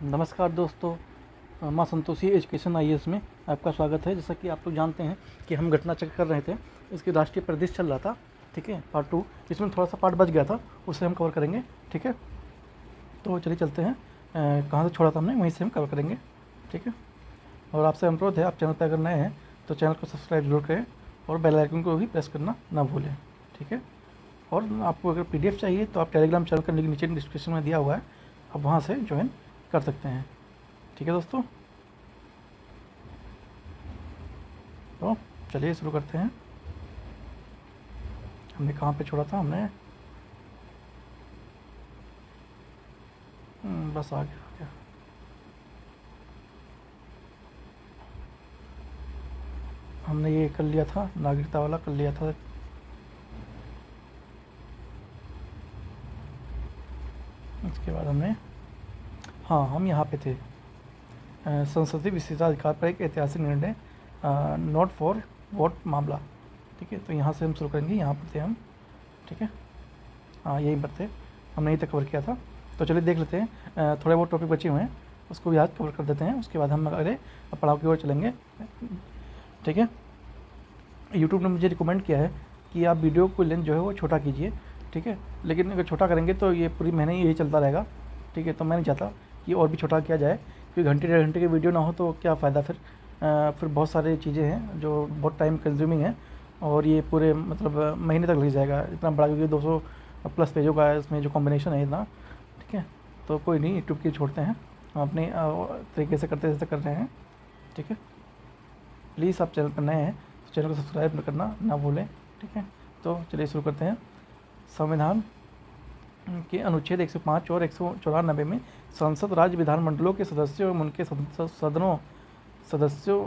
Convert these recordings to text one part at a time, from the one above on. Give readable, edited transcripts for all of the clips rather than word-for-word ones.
नमस्कार दोस्तों, माँ संतोषी एजुकेशन आईएएस में आपका स्वागत है। जैसा कि आप लोग जानते हैं कि हम घटना चक्र कर रहे थे, इसकी राष्ट्रीय परिदृश्य चल रहा था। ठीक है, पार्ट 2, इसमें थोड़ा सा पार्ट बच गया था, उसे हम कवर करेंगे। ठीक है, तो चलिए चलते हैं। कहाँ से छोड़ा था हमने, वहीं से हम कवर करेंगे। ठीक है, और आपसे अनुरोध है, आप चैनल पर अगर नए हैं तो चैनल को सब्सक्राइब जरूर करें और बेल आइकन को भी प्रेस करना ना भूलें। ठीक है, और आपको अगर पीडीएफ चाहिए तो आप टेलीग्राम चैनल का लिंक नीचे डिस्क्रिप्शन में दिया हुआ है, आप वहाँ से ज्वाइन कर सकते हैं। ठीक है दोस्तों, तो चलिए शुरू करते हैं। हमने कहाँ पे छोड़ा था, हमने बस आ गया। हमने ये कर लिया था, नागरिकता वाला कर लिया था। इसके बाद हमने, हाँ हम यहाँ पे थे, संसदीय विशेषाधिकार पर एक ऐतिहासिक निर्णय, नॉट फॉर वोट मामला। ठीक है, तो यहाँ से हम शुरू करेंगे, यहाँ पर थे हम। ठीक है, हाँ यहीं पर थे, हमने यहीं तक कवर किया था। तो चलिए देख लेते हैं, थोड़े बहुत टॉपिक बचे हुए हैं उसको भी आज कवर कर देते हैं, उसके बाद हम अगले पड़ाव की ओर चलेंगे। ठीक है, यूट्यूब ने मुझे रिकमेंड किया है कि आप वीडियो को लेंथ जो है वो छोटा कीजिए। ठीक है, लेकिन अगर छोटा करेंगे तो ये पूरी महीने यही चलता रहेगा। ठीक है, तो मैं नहीं चाहता कि और भी छोटा किया जाए, क्योंकि घंटे 1.5 घंटे की वीडियो ना हो तो क्या फ़ायदा फिर। फिर बहुत सारी चीज़ें हैं जो बहुत टाइम कंज्यूमिंग है, और ये पूरे मतलब महीने तक लग जाएगा इतना बड़ा, क्योंकि 200 प्लस पेजों का है इसमें जो कॉम्बिनेशन है इतना। ठीक है, तो कोई नहीं, यूट्यूब की छोड़ते हैं, हम अपने तरीके से करते जैसे कर रहे हैं। ठीक है, प्लीज़ आप चैनल पर नए हैं तो चैनल को सब्सक्राइब करना ना भूलें। ठीक है, तो चलिए शुरू करते हैं। संविधान के अनुच्छेद 105 और 194 में संसद राज्य विधानमंडलों के सदस्यों एवं उनके सदनों सदस्यों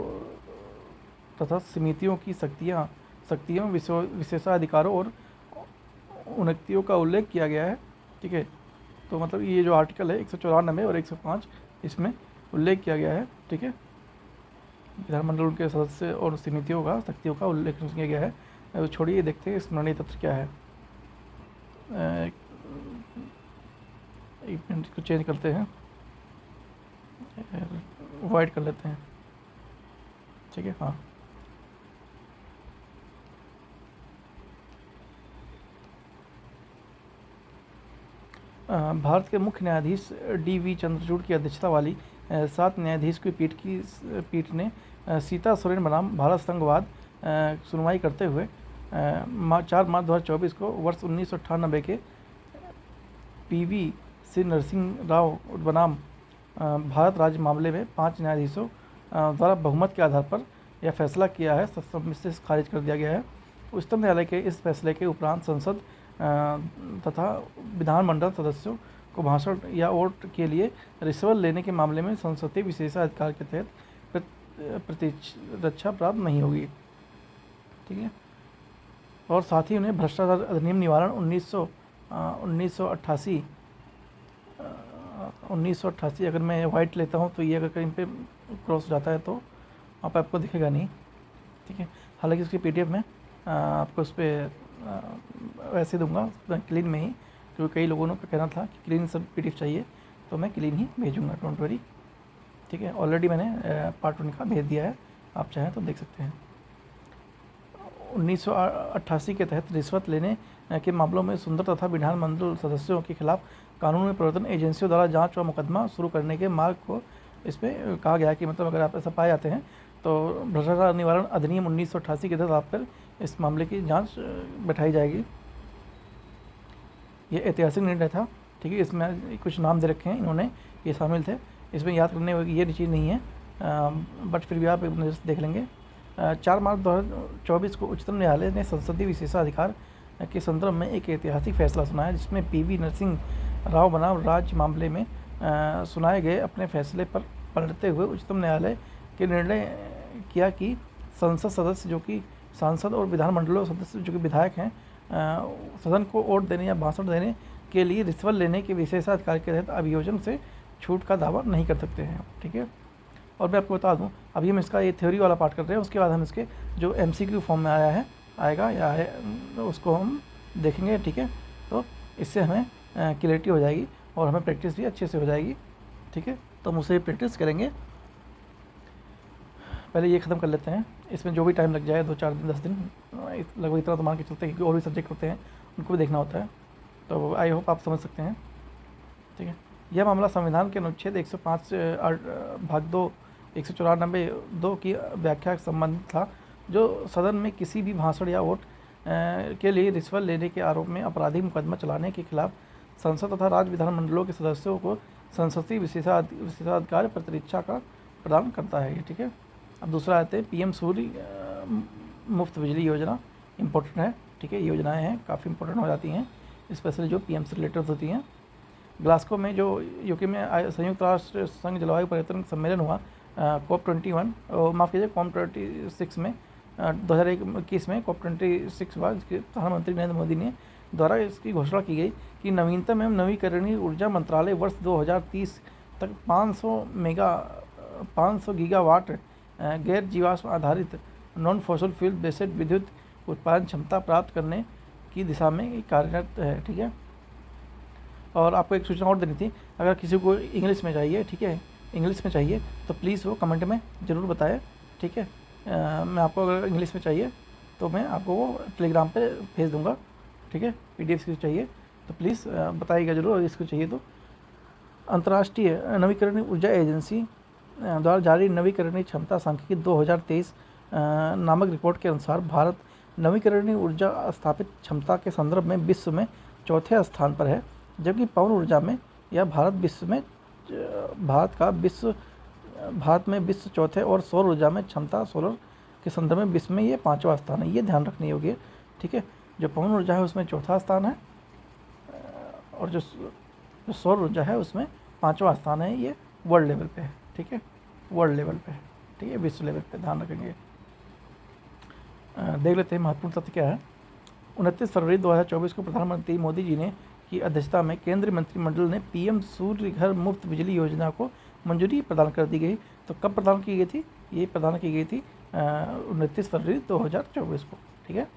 तथा समितियों की शक्तियों विशेषाधिकारों और उन्नतियों का उल्लेख किया गया है। ठीक है, तो मतलब ये जो आर्टिकल है 194 और 105, इसमें उल्लेख किया गया है। ठीक है, विधानमंडल के सदस्य और समितियों का शक्तियों का उल्लेख किया गया है। तो छोड़िए, देखते हैं स्मरणीय तथ्य क्या है। एक मिनट को चेंज करते हैं, वाइट कर लेते हैं। ठीक है, हाँ भारत के मुख्य न्यायाधीश डी.वी. चंद्रचूड़ की अध्यक्षता वाली 7 न्यायाधीश की पीठ ने सीता सोरेन बनाम भारत संघवाद सुनवाई करते हुए 4 मार्च 2024 को वर्ष 1998 के पी.वी. श्री नरसिंह राव बनाम भारत राज्य मामले में 5 न्यायाधीशों द्वारा बहुमत के आधार पर यह फैसला किया है, से खारिज कर दिया गया है। उच्चतम न्यायालय के इस फैसले के उपरांत संसद तथा विधानमंडल सदस्यों को भाषण या वोट के लिए रिश्वत लेने के मामले में संसदीय विशेषाधिकार के तहत प्रतिरक्षा प्राप्त नहीं होगी। ठीक है, और साथ ही उन्हें भ्रष्टाचार अधिनियम निवारण 1988 अगर मैं वाइट लेता हूँ तो ये अगर कहीं पे क्रॉस हो जाता है तो आपको दिखेगा नहीं। ठीक है, हालांकि उसकी पीडीएफ में आपको उस पर वैसे दूंगा क्लीन में ही, क्योंकि कई लोगों का कहना था कि क्लीन सब पीडीएफ चाहिए, तो मैं क्लीन ही भेजूँगा, डोंट वरी। ठीक है, ऑलरेडी मैंने पार्ट 1 का भेज दिया है, आप चाहें तो देख सकते हैं। 1988 के तहत रिश्वत लेने के मामलों में सुंदर तथा विधानमंडल सदस्यों के खिलाफ कानून में प्रवर्तन एजेंसियों द्वारा जांच व मुकदमा शुरू करने के मार्ग को इस पर कहा गया है कि मतलब अगर आप ऐसा पाए जाते हैं तो भ्रष्टाचार निवारण अधिनियम 1988 के तहत आप पर इस मामले की जांच बैठाई जाएगी। ये ऐतिहासिक निर्णय था। ठीक है, इसमें कुछ नाम दे रखे हैं इन्होंने, ये शामिल थे, इसमें याद करने ये चीज़ नहीं है, बट फिर भी आप देख लेंगे। 4 मार्च 2024 को उच्चतम न्यायालय ने संसदीय विशेषाधिकार के संदर्भ में एक ऐतिहासिक फैसला सुनाया, जिसमें पी.वी. नरसिंह राव बनाम राज्य मामले में सुनाए गए अपने फैसले पर पलटते हुए उच्चतम न्यायालय के निर्णय किया कि संसद सदस्य जो कि सांसद और विधानमंडलों सदस्य जो कि विधायक हैं सदन को वोट देने या भाषण देने के लिए रिश्वत लेने के विशेषाधिकार के तहत अभियोजन से छूट का दावा नहीं कर सकते हैं। ठीक है, और मैं आपको बता दूं, अभी हम इसका ये थ्योरी वाला पार्ट कर रहे हैं, उसके बाद हम इसके जो एमसीक्यू फॉर्म में आएगा या है उसको हम देखेंगे। ठीक है, तो इससे हमें क्लियरिटी हो जाएगी और हमें प्रैक्टिस भी अच्छे से हो जाएगी। ठीक है, तो हम उसे प्रैक्टिस करेंगे। पहले ये ख़त्म कर लेते हैं, इसमें जो भी टाइम लग जाए 2-4 दिन 10 दिन लगभग इतना तो मान के चलते हैं, क्योंकि और भी सब्जेक्ट होते हैं उनको भी देखना होता है। तो आई होप आप समझ सकते हैं, ठीक है। यह मामला संविधान के अनुच्छेद 105 भाग 2 194 2 की व्याख्या से संबंधित था, जो सदन में किसी भी भाषण या वोट के लिए रिश्वत लेने के आरोप में आपराधिक मुकदमा चलाने के खिलाफ संसद तथा राज्य विधानमंडलों के सदस्यों को संसदीय विशेषाधिकार प्रतिरक्षा का प्रदान करता है ये, ठीक है। अब दूसरा आते हैं पीएम सूर्य मुफ्त बिजली योजना, इम्पोर्टेंट है, ठीक है। योजनाएं हैं काफ़ी इंपॉर्टेंट हो जाती हैं, स्पेशली जो पीएम से रिलेटेड होती हैं। ग्लासगो में जो यूके में संयुक्त राष्ट्र संघ जलवायु परिवर्तन सम्मेलन हुआ COP21, माफ़ कीजिए COP26 में 2021 में COP26 हुआ, जिसके प्रधानमंत्री नरेंद्र मोदी ने द्वारा इसकी घोषणा की गई कि नवीनतम एवं नवीकरणीय ऊर्जा मंत्रालय वर्ष 2030 तक 500 गीगावाट गैर जीवाश्म आधारित नॉन फॉसिल फ्यूल बेस्ड विद्युत उत्पादन क्षमता प्राप्त करने की दिशा में कार्यरत है, ठीक है। और आपको एक सूचना और देनी थी, अगर किसी को इंग्लिश में चाहिए, ठीक है, इंग्लिश में चाहिए तो प्लीज़ वो कमेंट में ज़रूर बताएं, ठीक है। मैं आपको अगर इंग्लिश में चाहिए तो मैं आपको वो टेलीग्राम पे भेज दूँगा, ठीक है। PDF की चाहिए तो प्लीज़ बताइएगा ज़रूर, और इसको चाहिए तो। अंतर्राष्ट्रीय नवीकरणीय ऊर्जा एजेंसी द्वारा जारी नवीकरणीय क्षमता सांख्यिकी 2023 नामक रिपोर्ट के अनुसार भारत नवीकरणीय ऊर्जा स्थापित क्षमता के संदर्भ में विश्व में चौथे स्थान पर है, जबकि पवन ऊर्जा में यह भारत में विश्व चौथे, और सौर ऊर्जा में क्षमता सोलर के संदर्भ में विश्व में ये 5वां स्थान है। ये ध्यान रखने योग्य है, ठीक है। जो पवन ऊर्जा है उसमें चौथा स्थान है, और जो सौर ऊर्जा है उसमें 5वां स्थान है। ये वर्ल्ड लेवल पे है, ठीक है, वर्ल्ड लेवल पे है, ठीक है, विश्व लेवल पे ध्यान रखेंगे। देख लेते हैं महत्वपूर्ण तथ्य क्या है। 29 फरवरी 2024 को प्रधानमंत्री मोदी जी ने की अध्यक्षता में केंद्रीय मंत्रिमंडल ने पीएम सूर्य घर मुफ्त बिजली योजना को मंजूरी प्रदान कर दी गई। तो कब प्रदान की गई थी? ये प्रदान की गई थी 29 फरवरी 2024 को, ठीक है।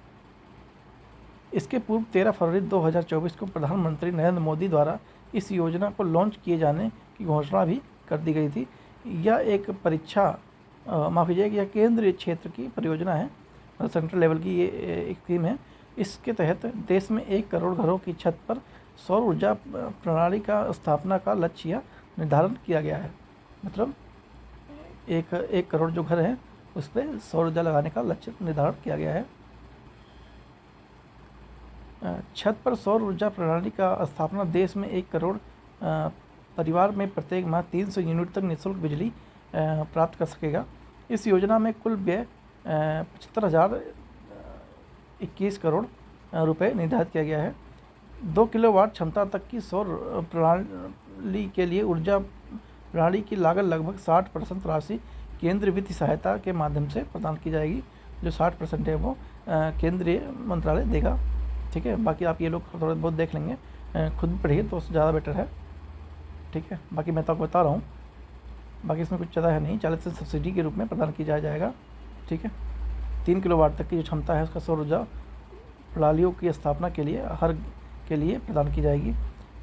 इसके पूर्व 13 फरवरी 2024 को प्रधानमंत्री नरेंद्र मोदी द्वारा इस योजना को लॉन्च किए जाने की घोषणा भी कर दी गई थी। यह एक माफ़ कीजिए, यह केंद्रीय क्षेत्र की परियोजना है, सेंट्रल लेवल की ये एक स्कीम है। इसके तहत देश में 1 करोड़ घरों की छत पर सौर ऊर्जा प्रणाली का स्थापना का लक्ष्य निर्धारण किया गया है। मतलब एक करोड़ जो घर हैं उस पर सौर ऊर्जा लगाने का लक्ष्य निर्धारण किया गया है। छत पर सौर ऊर्जा प्रणाली का स्थापना देश में 1 करोड़ परिवार में प्रत्येक माह 300 यूनिट तक निःशुल्क बिजली प्राप्त कर सकेगा। इस योजना में कुल व्यय 75,021 करोड़ रुपए निर्धारित किया गया है। 2 किलोवाट क्षमता तक की सौर प्रणाली के लिए ऊर्जा प्रणाली की लागत लगभग 60% राशि केंद्रीय वित्त सहायता के माध्यम से प्रदान की जाएगी। जो 60% है वो केंद्रीय मंत्रालय देगा, ठीक है। बाकी आप ये लोग थोड़ा बहुत देख लेंगे, खुद पढ़िए तो ज़्यादा बेटर है, ठीक है। बाकी मैं तो आपको बता रहा हूँ, बाकी इसमें कुछ ज़्यादा है नहीं। 40% सब्सिडी के रूप में प्रदान की जाएगा, ठीक है। 3 किलोवाट तक की जो क्षमता है उसका सौर ऊर्जा प्रणालियों की स्थापना के लिए प्रदान की जाएगी।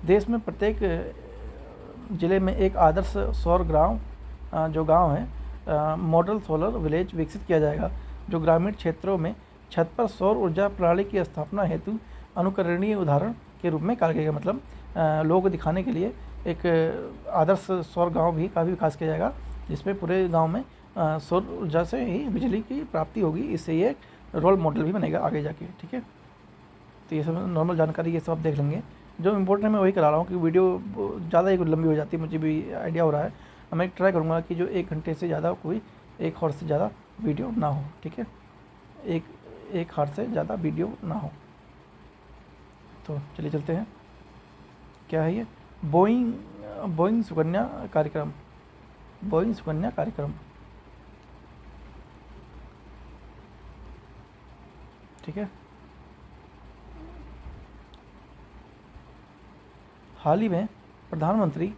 देश में प्रत्येक ज़िले में एक आदर्श सौर गांव है मॉडल सोलर विलेज विकसित किया जाएगा, जो ग्रामीण क्षेत्रों में छत पर सौर ऊर्जा प्रणाली की स्थापना हेतु अनुकरणीय उदाहरण के रूप में कार्य करेगा। मतलब लोगों को दिखाने के लिए एक आदर्श सौर गांव भी का भी विकास किया जाएगा, जिसमें पूरे गांव में सौर ऊर्जा से ही बिजली की प्राप्ति होगी। इससे ये रोल मॉडल भी बनेगा आगे जाके, ठीक है। तो ये सब नॉर्मल जानकारी ये सब आप देख लेंगे। जो इम्पोर्टेंट है मैं वही करा रहा हूँ कि वीडियो ज़्यादा ही लंबी हो जाती है, मुझे भी आइडिया हो रहा है। मैं ट्राई करूँगा कि जो 1 घंटे से ज़्यादा कोई 1 हॉर्स से ज़्यादा वीडियो ना हो, ठीक है। एक हॉर्स से ज़्यादा वीडियो ना हो। तो चलिए चलते हैं। क्या है ये? बोइंग सुकन्या कार्यक्रम, ठीक है। हाल ही में प्रधानमंत्री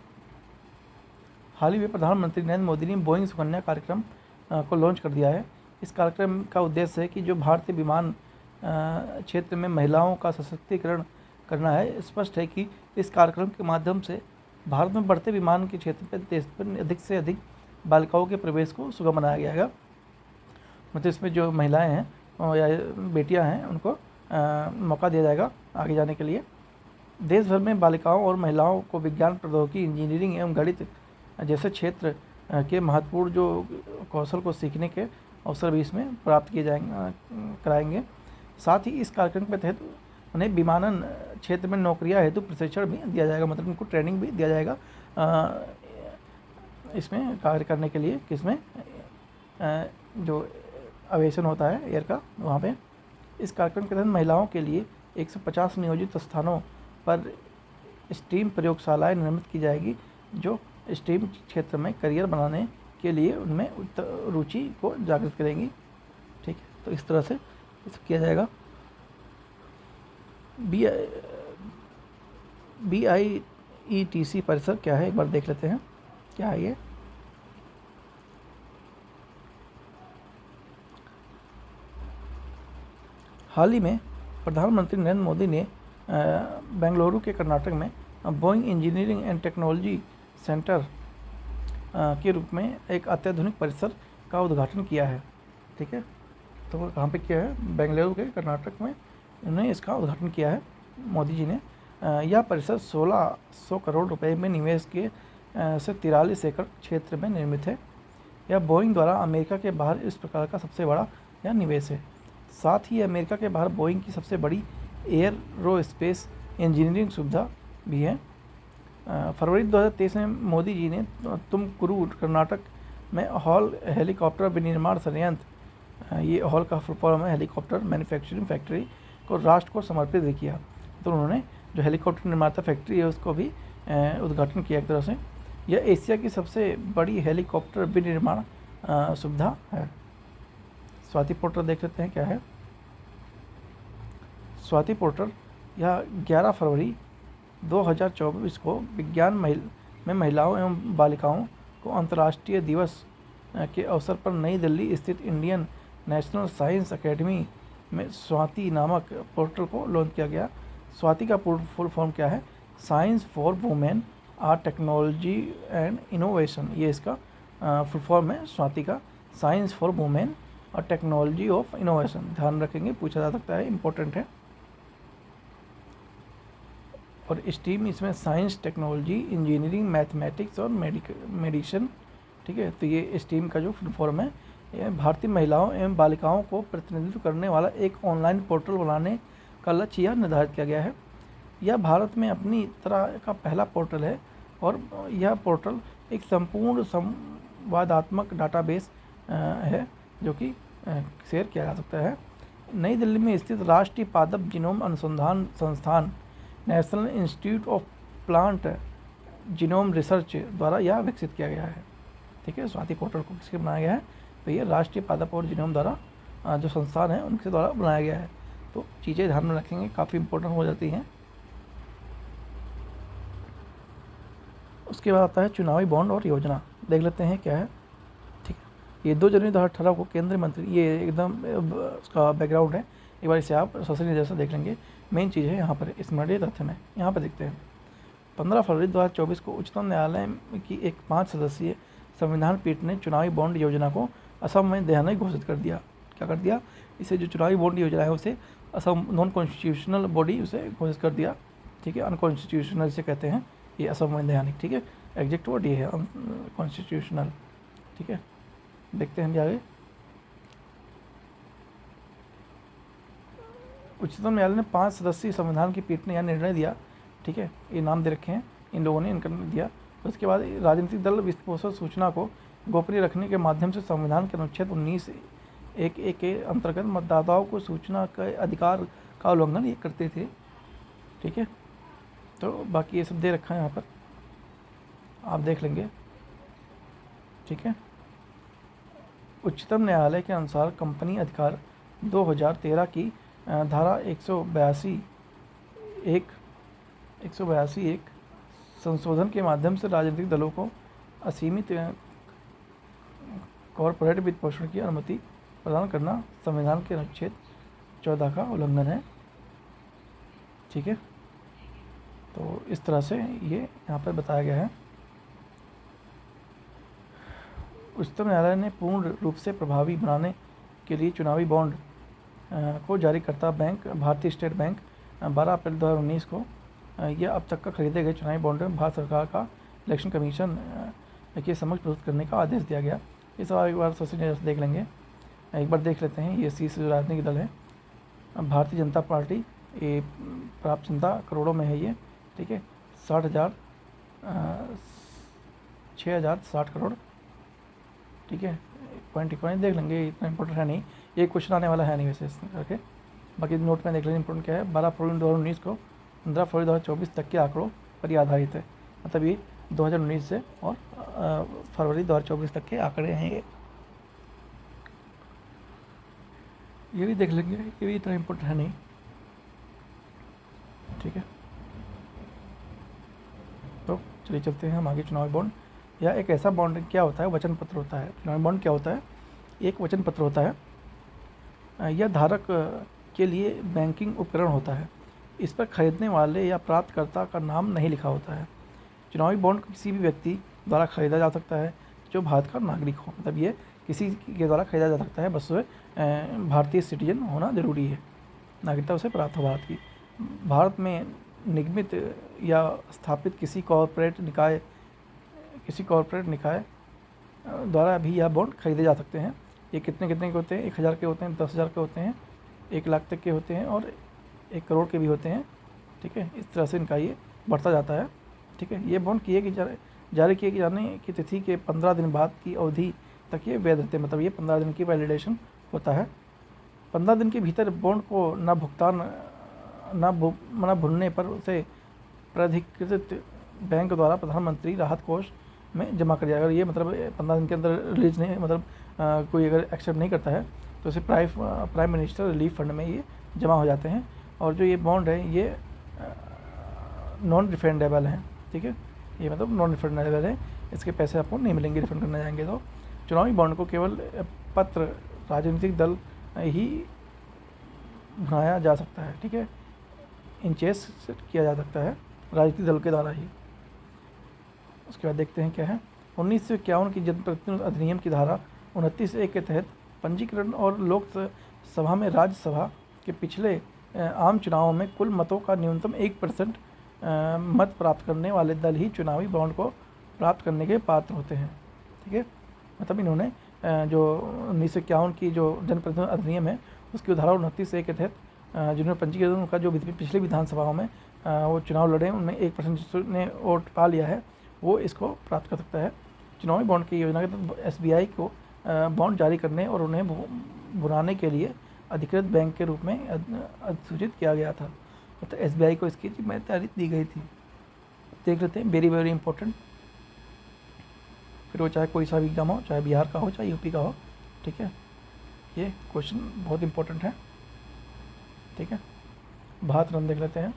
नरेंद्र मोदी ने बोइंग सुकन्या कार्यक्रम को लॉन्च कर दिया है। इस कार्यक्रम का उद्देश्य है कि जो भारतीय विमान क्षेत्र में महिलाओं का सशक्तिकरण करना है। स्पष्ट है कि इस कार्यक्रम के माध्यम से भारत में बढ़ते विमान के क्षेत्र पर देश पर अधिक से अधिक बालिकाओं के प्रवेश को सुगम बनाया गया है। मतलब इसमें जो महिलाएं हैं या बेटियां हैं उनको मौका दिया जाएगा आगे जाने के लिए। देश भर में बालिकाओं और महिलाओं को विज्ञान, प्रौद्योगिकी, इंजीनियरिंग एवं गणित जैसे क्षेत्र के महत्वपूर्ण जो कौशल को सीखने के अवसर भी इसमें प्राप्त किए कराएंगे। साथ ही इस कार्यक्रम के तहत उन्हें विमानन क्षेत्र में नौकरियां हेतु प्रशिक्षण भी दिया जाएगा, मतलब उनको ट्रेनिंग भी दिया जाएगा इसमें कार्य करने के लिए, किसमें जो अवेशन होता है एयर का वहाँ पे। इस कार्यक्रम के तहत महिलाओं के लिए 150 नियोजित स्थानों पर स्टीम प्रयोगशालाएं निर्मित की जाएगी, जो स्टीम क्षेत्र में करियर बनाने के लिए उनमें रुचि को जागृत करेंगी। ठीक है, तो इस तरह से इसे किया जाएगा। BIETC परिसर क्या है, एक बार देख लेते हैं क्या है ये। हाल ही में प्रधानमंत्री नरेंद्र मोदी ने बेंगलुरु के कर्नाटक में Boeing engineering and technology centre के रूप में एक अत्याधुनिक परिसर का उद्घाटन किया है। ठीक है, तो कहाँ पे किया है? बेंगलुरु के कर्नाटक में उन्होंने इसका उद्घाटन किया है मोदी जी ने। यह परिसर 1600 करोड़ रुपए में निवेश के से 43 एकड़ क्षेत्र में निर्मित है। यह बोइंग द्वारा अमेरिका के बाहर इस प्रकार का सबसे बड़ा यह निवेश है। साथ ही अमेरिका के बाहर बोइंग की सबसे बड़ी एयरोस्पेस इंजीनियरिंग सुविधा भी है। फरवरी 2023 में मोदी जी ने तुमकुरू कर्नाटक में हॉल हेलीकॉप्टर विनिर्माण संयंत्र, ये हॉल का फुल फॉर्म है हेलीकॉप्टर मैन्युफैक्चरिंग फैक्ट्री, को राष्ट्र को समर्पित भी किया। तो उन्होंने जो हेलीकॉप्टर निर्माता फैक्ट्री है उसको भी उद्घाटन किया एक तरह से। यह एशिया की सबसे बड़ी हेलीकॉप्टर विनिर्माण सुविधा है। स्वाति पोर्टल देख लेते हैं क्या है। स्वाति पोर्टल यह 11 फरवरी 2024 को विज्ञान में महिलाओं एवं बालिकाओं को अंतर्राष्ट्रीय दिवस के अवसर पर नई दिल्ली स्थित इंडियन नेशनल साइंस एकेडमी में स्वाति नामक पोर्टल को लॉन्च किया गया। स्वाति का फुल फॉर्म क्या है? Science for women or technology and innovation, ये इसका फुल फॉर्म है स्वाति का, साइंस फॉर वुमेन और टेक्नोलॉजी ऑफ इनोवेशन। ध्यान रखेंगे, पूछा जा सकता है, इम्पोर्टेंट है। और स्ट्रीम इसमें साइंस, टेक्नोलॉजी, इंजीनियरिंग, मैथमेटिक्स और मेडिसिन। ठीक है, तो ये स्ट्रीम का जो फुल फॉर्म है, यह भारतीय महिलाओं एवं बालिकाओं को प्रतिनिधित्व करने वाला एक ऑनलाइन पोर्टल बनाने का लक्ष्य यह निर्धारित किया गया है। यह भारत में अपनी तरह का पहला पोर्टल है और यह पोर्टल एक संपूर्ण संवादात्मक डाटाबेस है जो कि शेयर किया जा सकता है। नई दिल्ली में स्थित राष्ट्रीय पादप जीनोम अनुसंधान संस्थान, national institute of plant genome research द्वारा यह विकसित किया गया है। ठीक है, स्वाति पोर्टल को किसके बनाया गया है? तो ये राष्ट्रीय पादप और जीनोम द्वारा जो संस्थान है उनके द्वारा बनाया गया है। तो चीज़ें ध्यान में रखेंगे, काफ़ी इंपॉर्टेंट हो जाती हैं। उसके बाद आता है चुनावी बॉन्ड और योजना, देख लेते हैं क्या है। ठीक है, ये 2 जनवरी 2018 को केंद्रीय मंत्री, ये एकदम उसका बैकग्राउंड है, एक बार इसे आप ससरी जैसा देख लेंगे। मेन चीज़ है यहाँ पर स्मरणीय तथ्य में, यहाँ पर देखते हैं 15 फरवरी 2024 को उच्चतम न्यायालय की एक 5 सदस्यीय संविधान पीठ ने चुनावी बॉन्ड योजना को असंवैधानिक घोषित कर दिया। क्या कर दिया? इसे जो चुनावी बॉन्ड योजना है उसे नॉन कॉन्स्टिट्यूशनल बॉडी उसे घोषित कर दिया। ठीक है, अनकॉन्स्टिट्यूशनल इसे कहते हैं, ये असंवैधानिक। ठीक है, एग्जैक्ट वर्ड ये है अनकॉन्स्टिट्यूशनल। ठीक है, देखते हैं आगे। उच्चतम न्यायालय ने 5 सदस्यीय संविधान की पीठ ने यह निर्णय दिया। ठीक है, ये नाम दे रखे हैं इन लोगों ने, इनका दिया। उसके बाद राजनीतिक दल वित्तपोषण सूचना को गोपनीय रखने के माध्यम से संविधान के अनुच्छेद 19(1)(a) के अंतर्गत मतदाताओं को सूचना के अधिकार का उल्लंघन ये करते थे। ठीक है, तो बाकी ये सब दे रखा है यहाँ पर, आप देख लेंगे। ठीक है, उच्चतम न्यायालय के अनुसार कंपनी अधिकार 2013 की धारा 182(1) संशोधन के माध्यम से राजनीतिक दलों को असीमित कॉरपोरेट वित्त पोषण की अनुमति प्रदान करना संविधान के अनुच्छेद 14 का उल्लंघन है। ठीक है, तो इस तरह से ये यहाँ पर बताया गया है। उच्चतम न्यायालय ने पूर्ण रूप से प्रभावी बनाने के लिए चुनावी बॉन्ड को जारी करता बैंक भारतीय स्टेट बैंक 12 अप्रैल 2019 को यह अब तक का खरीदे गए चुनावी बॉन्ड भारत सरकार का इलेक्शन कमीशन के समक्ष प्रस्तुत करने का आदेश दिया गया। इस बार एक बार सोशल मीडिया से देख लेंगे, एक बार देख लेते हैं। ये शीर्ष जो राजनीतिक दल है भारतीय जनता पार्टी, ये प्राप्त जनता करोड़ों में है ये, ठीक है। 6,060 करोड़, ठीक है। पॉइंट देख लेंगे, इतना इंपॉर्टेंट है नहीं, ये क्वेश्चन आने वाला है नहीं वैसे करके। बाकी नोट में देख लेंगे इंपॉर्टेंट क्या है। 12 फरवरी 2019 को 15 फरवरी 2024 तक के आंकड़ों पर ये आधारित है, मतलब ये 2019 से और फरवरी 2024 तक के आंकड़े हैं ये भी देख लेंगे, ये भी इतना इम्पोर्टेंट है नहीं, ठीक है। तो चलिए चलते हैं हम आगे। चुनावी बॉन्ड या एक ऐसा बॉन्ड क्या होता है, वचन पत्र होता है। चुनावी बॉन्ड क्या होता है, एक वचन पत्र होता है। यह धारक के लिए बैंकिंग उपकरण होता है। इस पर खरीदने वाले या प्राप्तकर्ता का नाम नहीं लिखा होता है। चुनावी बॉन्ड किसी भी व्यक्ति द्वारा खरीदा जा सकता है जो भारत का नागरिक हो, मतलब ये किसी के द्वारा खरीदा जा सकता है, बस वह भारतीय सिटीजन होना जरूरी है, नागरिकता उसे प्राप्त हो भारत की। भारत में निगमित या स्थापित किसी कॉरपोरेट निकाय द्वारा भी यह बॉन्ड खरीदे जा सकते हैं। ये कितने के होते हैं, 1,000 के होते हैं, 10,000 के होते हैं, 1 लाख तक के होते हैं और 1 करोड़ के भी होते हैं, ठीक है। इस तरह से इनका ये बढ़ता जाता है, ठीक है। ये बॉन्ड जारी किए जाने की तिथि के 15 दिन बाद की अवधि तक ये वैध रहते हैं, मतलब ये 15 दिन की वैलिडेशन होता है। 15 दिन के भीतर बॉन्ड को न भुनने पर उसे प्राधिकृत बैंक द्वारा प्रधानमंत्री राहत कोष में जमा कर जाएगा। ये मतलब 15 दिन के अंदर रिलीज नहीं, मतलब कोई अगर एक्सेप्ट नहीं करता है तो उसे प्राइम मिनिस्टर रिलीफ फंड में ये जमा हो जाते हैं। और जो ये बॉन्ड है ये नॉन रिफंडेबल हैं, ठीक है। ये मतलब नॉन रिफंडेबल है, इसके पैसे आपको नहीं मिलेंगे रिफंड करने जाएंगे तो। चुनावी बॉन्ड को केवल पत्र राजनीतिक दल ही बनाया जा सकता है, ठीक है। इंचेस किया जा सकता है राजनीतिक दल के द्वारा ही। उसके बाद देखते हैं क्या है। 1951 की जनप्रतिनिधि अधिनियम की धारा 29(1) के तहत पंजीकरण और लोकसभा में राज्यसभा के पिछले आम चुनावों में कुल मतों का न्यूनतम 1% मत प्राप्त करने वाले दल ही चुनावी बॉन्ड को प्राप्त करने के पात्र होते हैं, ठीक है। मतलब इन्होंने जो 1951 की जो जनप्रतिनिधि अधिनियम है उसकी धारा 29(1) के तहत जिन्होंने पंजीकृत उनका जो पिछली विधानसभाओं में वो चुनाव लड़े उनमें 1% जिसने वोट पा लिया है वो इसको प्राप्त कर सकता है। चुनावी बॉन्ड की योजना के तहत SBI को बॉन्ड जारी करने और उन्हें भुनाने के लिए अधिकृत बैंक के रूप में अधिसूचित किया गया था, तो SBI को इसकी जिम्मेदारी दी गई थी। देख लेते हैं, वेरी वेरी इंपॉर्टेंट। फिर वो चाहे कोई सा भी एग्जाम हो, चाहे बिहार का हो चाहे यूपी का हो, ठीक है। ये क्वेश्चन बहुत इंपॉर्टेंट है, ठीक है। भारत रत्न देख लेते हैं,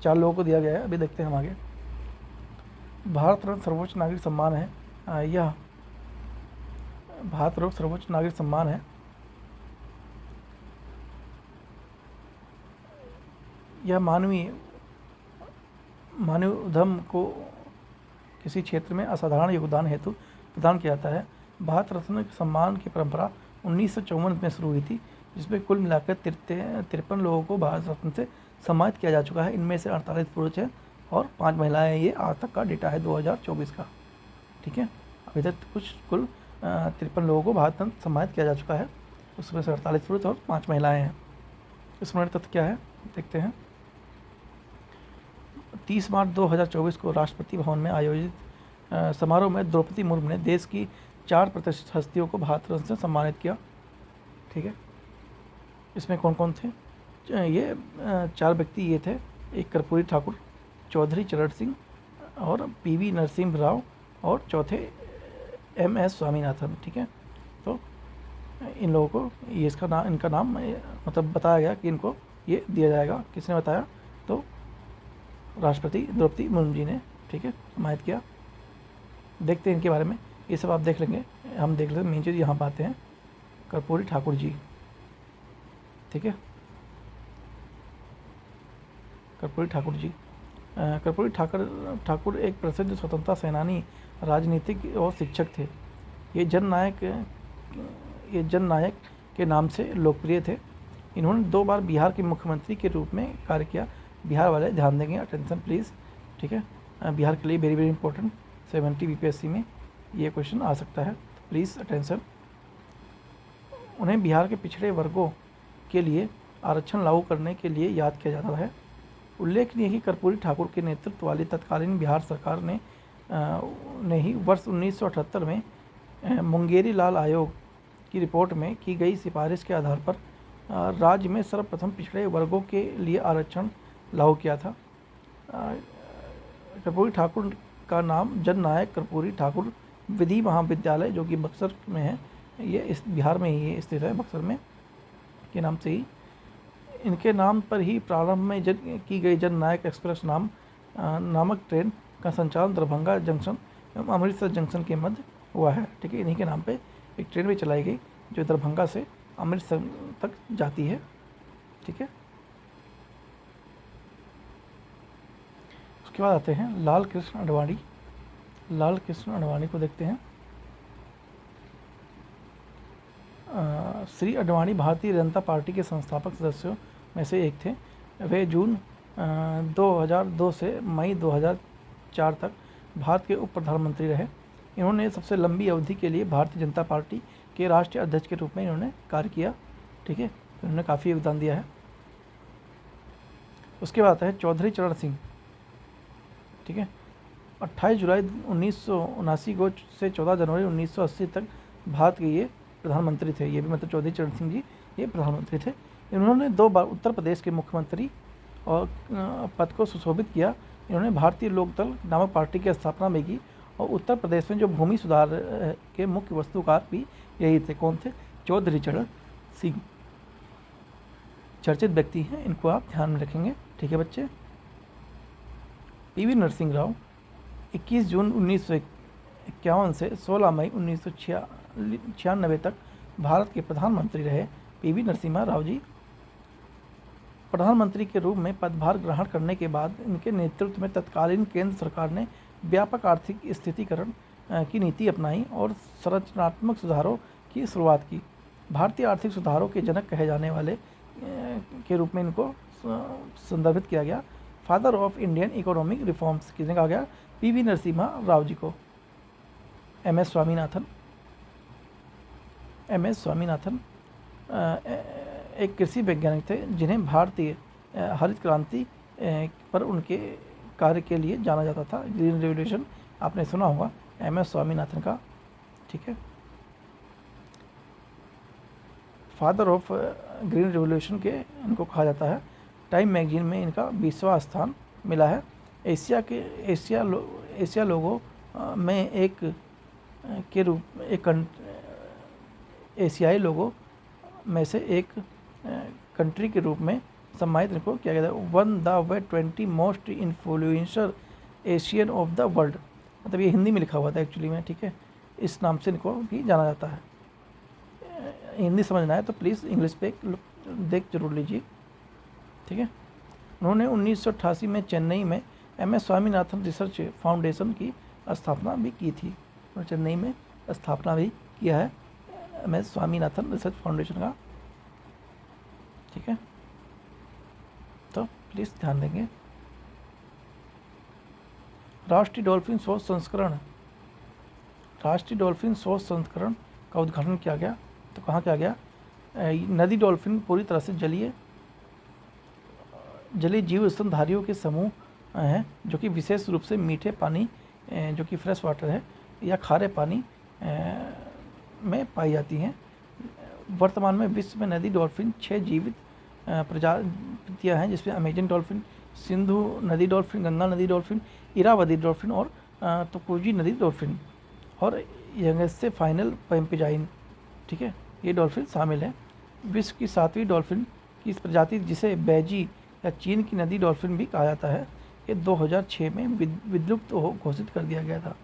4 लोगों को दिया गया है, अभी देखते हैं हम आगे। भारत रत्न सर्वोच्च नागरिक सम्मान है। यह भारत रत्न सर्वोच्च नागरिक सम्मान है। यह मानवीय उद्यम को किसी क्षेत्र में असाधारण योगदान हेतु प्रदान किया जाता है। भारत रत्न सम्मान की परंपरा 1954 में शुरू हुई थी, जिसमें कुल मिलाकर 53 लोगों को भारत रत्न से सम्मानित किया जा चुका है। इनमें से 48 पुरुष हैं और 5 महिलाएं। ये आज तक का डेटा है 2024 का, ठीक है। अभी तक कुल 53 लोगों को भारत रत्न सम्मानित किया जा चुका है, उसमें से 48 पुरुष और 5 महिलाएं हैं। स्मरण तथ्य क्या है देखते हैं। 30 मार्च 2024 को राष्ट्रपति भवन में आयोजित समारोह में द्रौपदी मुर्मू ने देश की 4 प्रतिष्ठित हस्तियों को भारत रत्न से सम्मानित किया, ठीक है। इसमें कौन कौन थे? ये 4 व्यक्ति ये थे, एक कर्पूरी ठाकुर, चौधरी चरण सिंह और PV नरसिम्हा राव और चौथे MS स्वामीनाथन, ठीक है। तो इन लोगों को ये इनका नाम मतलब बताया गया कि इनको ये दिया जाएगा। किसने बताया? तो राष्ट्रपति द्रौपदी मुर्मू जी ने, ठीक है, सम्मानित किया। देखते हैं इनके बारे में, ये सब आप देख लेंगे, हम देख लेते हैं। मेन चीज़ यहाँ पर आते हैं, कर्पूरी ठाकुर जी, ठीक है, कर्पूरी ठाकुर जी कर्पूरी ठाकुर एक प्रसिद्ध स्वतंत्रता सेनानी, राजनीतिक और शिक्षक थे। ये जननायक के नाम से लोकप्रिय थे। इन्होंने 2 बार बिहार के मुख्यमंत्री के रूप में कार्य किया। बिहार वाले ध्यान देंगे, अटेंशन प्लीज़, ठीक है। बिहार के लिए वेरी वेरी इंपॉर्टेंट, 70 बीपीएससी में ये क्वेश्चन आ सकता है, प्लीज़ अटेंशन। उन्हें बिहार के पिछड़े वर्गों के लिए आरक्षण लागू करने के लिए याद किया जाता है। उल्लेखनीय है कि कर्पूरी ठाकुर के नेतृत्व वाली तत्कालीन बिहार सरकार ने ही वर्ष 1978 में मुंगेरी लाल आयोग की रिपोर्ट में की गई सिफारिश के आधार पर राज्य में सर्वप्रथम पिछड़े वर्गों के लिए आरक्षण लागू किया था। कर्पूरी ठाकुर का नाम जननायक कर्पूरी ठाकुर विधि महाविद्यालय, जो कि बक्सर में है, ये इस बिहार में ही स्थित है, बक्सर में के नाम से ही, इनके नाम पर ही प्रारंभ में की गई जननायक एक्सप्रेस नामक ट्रेन का संचालन दरभंगा जंक्शन एवं अमृतसर जंक्शन के मध्य हुआ है, ठीक है। इन्हीं के नाम पे एक ट्रेन भी चलाई गई जो दरभंगा से अमृतसर तक जाती है, ठीक है। उसके बाद आते हैं लाल कृष्ण आडवाणी। लाल कृष्ण आडवाणी को देखते हैं। श्री आडवाणी भारतीय जनता पार्टी के संस्थापक सदस्यों में से एक थे। वे जून 2002 से मई 2004 तक भारत के उप प्रधानमंत्री रहे। इन्होंने सबसे लंबी अवधि के लिए भारतीय जनता पार्टी के राष्ट्रीय अध्यक्ष के रूप में इन्होंने कार्य किया, ठीक है। इन्होंने काफ़ी योगदान दिया है। उसके बाद आता है चौधरी चरण सिंह, ठीक है। 28 जुलाई 1979 को से 14 जनवरी 1980 तक भारत के ये प्रधानमंत्री थे। ये भी मतलब चौधरी चरण सिंह जी ये प्रधानमंत्री थे। इन्होंने 2 बार उत्तर प्रदेश के मुख्यमंत्री और पद को सुशोभित किया। इन्होंने भारतीय लोकदल नामक पार्टी की स्थापना भी की और उत्तर प्रदेश में जो भूमि सुधार के मुख्य वस्तुकार भी यही थे। कौन थे? चौधरी चरण सिंह। चर्चित व्यक्ति हैं, इनको आप ध्यान में रखेंगे, ठीक है बच्चे। पीवी नरसिंह राव 21 जून 1951 से 16 मई 1996 तक भारत के प्रधानमंत्री रहे। पीवी नरसिम्हा राव जी प्रधानमंत्री के रूप में पदभार ग्रहण करने के बाद इनके नेतृत्व में तत्कालीन केंद्र सरकार ने व्यापक आर्थिक स्थितीकरण की नीति अपनाई और संरचनात्मक सुधारों की शुरुआत की। भारतीय आर्थिक सुधारों के जनक कहे जाने वाले के रूप में इनको संदर्भित किया गया। Father of Indian economic reforms किसने कहा गया? पीवी नरसिम्हा राव जी को। एम एस स्वामीनाथन एक कृषि वैज्ञानिक थे जिन्हें भारतीय हरित क्रांति पर उनके कार्य के लिए जाना जाता था। ग्रीन रेवोल्यूशन आपने सुना होगा एम एस स्वामीनाथन का, ठीक है। फादर ऑफ ग्रीन रेवोल्यूशन के इनको कहा जाता है। टाइम मैगजीन में इनका 20वां स्थान मिला है। एशिया लोगों में एक के रूप एक एशियाई लोगों में से एक कंट्री के रूप में सम्मानित इनको किया गया था। 20 most influencer Asian of the world, मतलब ये हिंदी में लिखा हुआ था एक्चुअली में, ठीक है। इस नाम से इनको भी जाना जाता है। हिंदी समझना है तो प्लीज़ इंग्लिश पे देख जरूर लीजिए, ठीक है। उन्होंने 1988 में चेन्नई में M S Swaminathan Research Foundation की स्थापना भी की थी। और चेन्नई में स्थापना भी किया है M S Swaminathan Research Foundation का, ठीक है। तो प्लीज़ ध्यान देंगे। राष्ट्रीय डॉल्फिन शोध संस्करण का उद्घाटन किया गया। तो कहाँ किया गया? नदी डॉल्फिन पूरी तरह से जलीय जीव स्तनधारियों के समूह हैं जो कि विशेष रूप से मीठे पानी जो कि फ्रेश वाटर है या खारे पानी में पाई जाती हैं। वर्तमान में विश्व में नदी डॉल्फिन 6 जीवित प्रजातियां हैं, जिसमें अमेजन डॉल्फिन, सिंधु नदी डॉल्फिन, गंगा नदी डॉल्फिन, इरावदी डॉल्फिन और तुकोजी नदी डॉल्फिन और यंगेस्ट फाइनल पैम्पेजाइन, ठीक है, ये डॉल्फिन शामिल है। विश्व की 7वीं डॉल्फिन की इस प्रजाति जिसे बैजी या चीन की नदी डॉल्फिन भी कहा जाता है, ये 2006 में विलुप्त घोषित कर दिया गया था,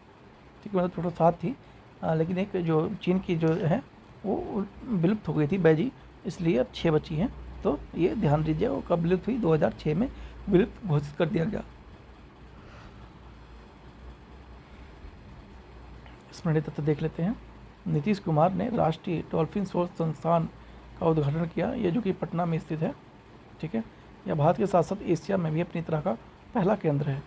ठीक है। मतलब टोटल 7 थी, लेकिन एक जो चीन की जो है वो विलुप्त हो गई थी बैजी, इसलिए अब 6 बची हैं। तो ये ध्यान दीजिए, वो कब विलुप्त हुई? 2006 में विलुप्त घोषित कर दिया गया। स्मरणीय तथ्य देख लेते हैं। नीतीश कुमार ने राष्ट्रीय डॉल्फिन शोध संस्थान का उद्घाटन किया, ये जो कि पटना में स्थित है। ठीक है, यह भारत के साथ साथ एशिया में भी अपनी तरह का पहला केंद्र है।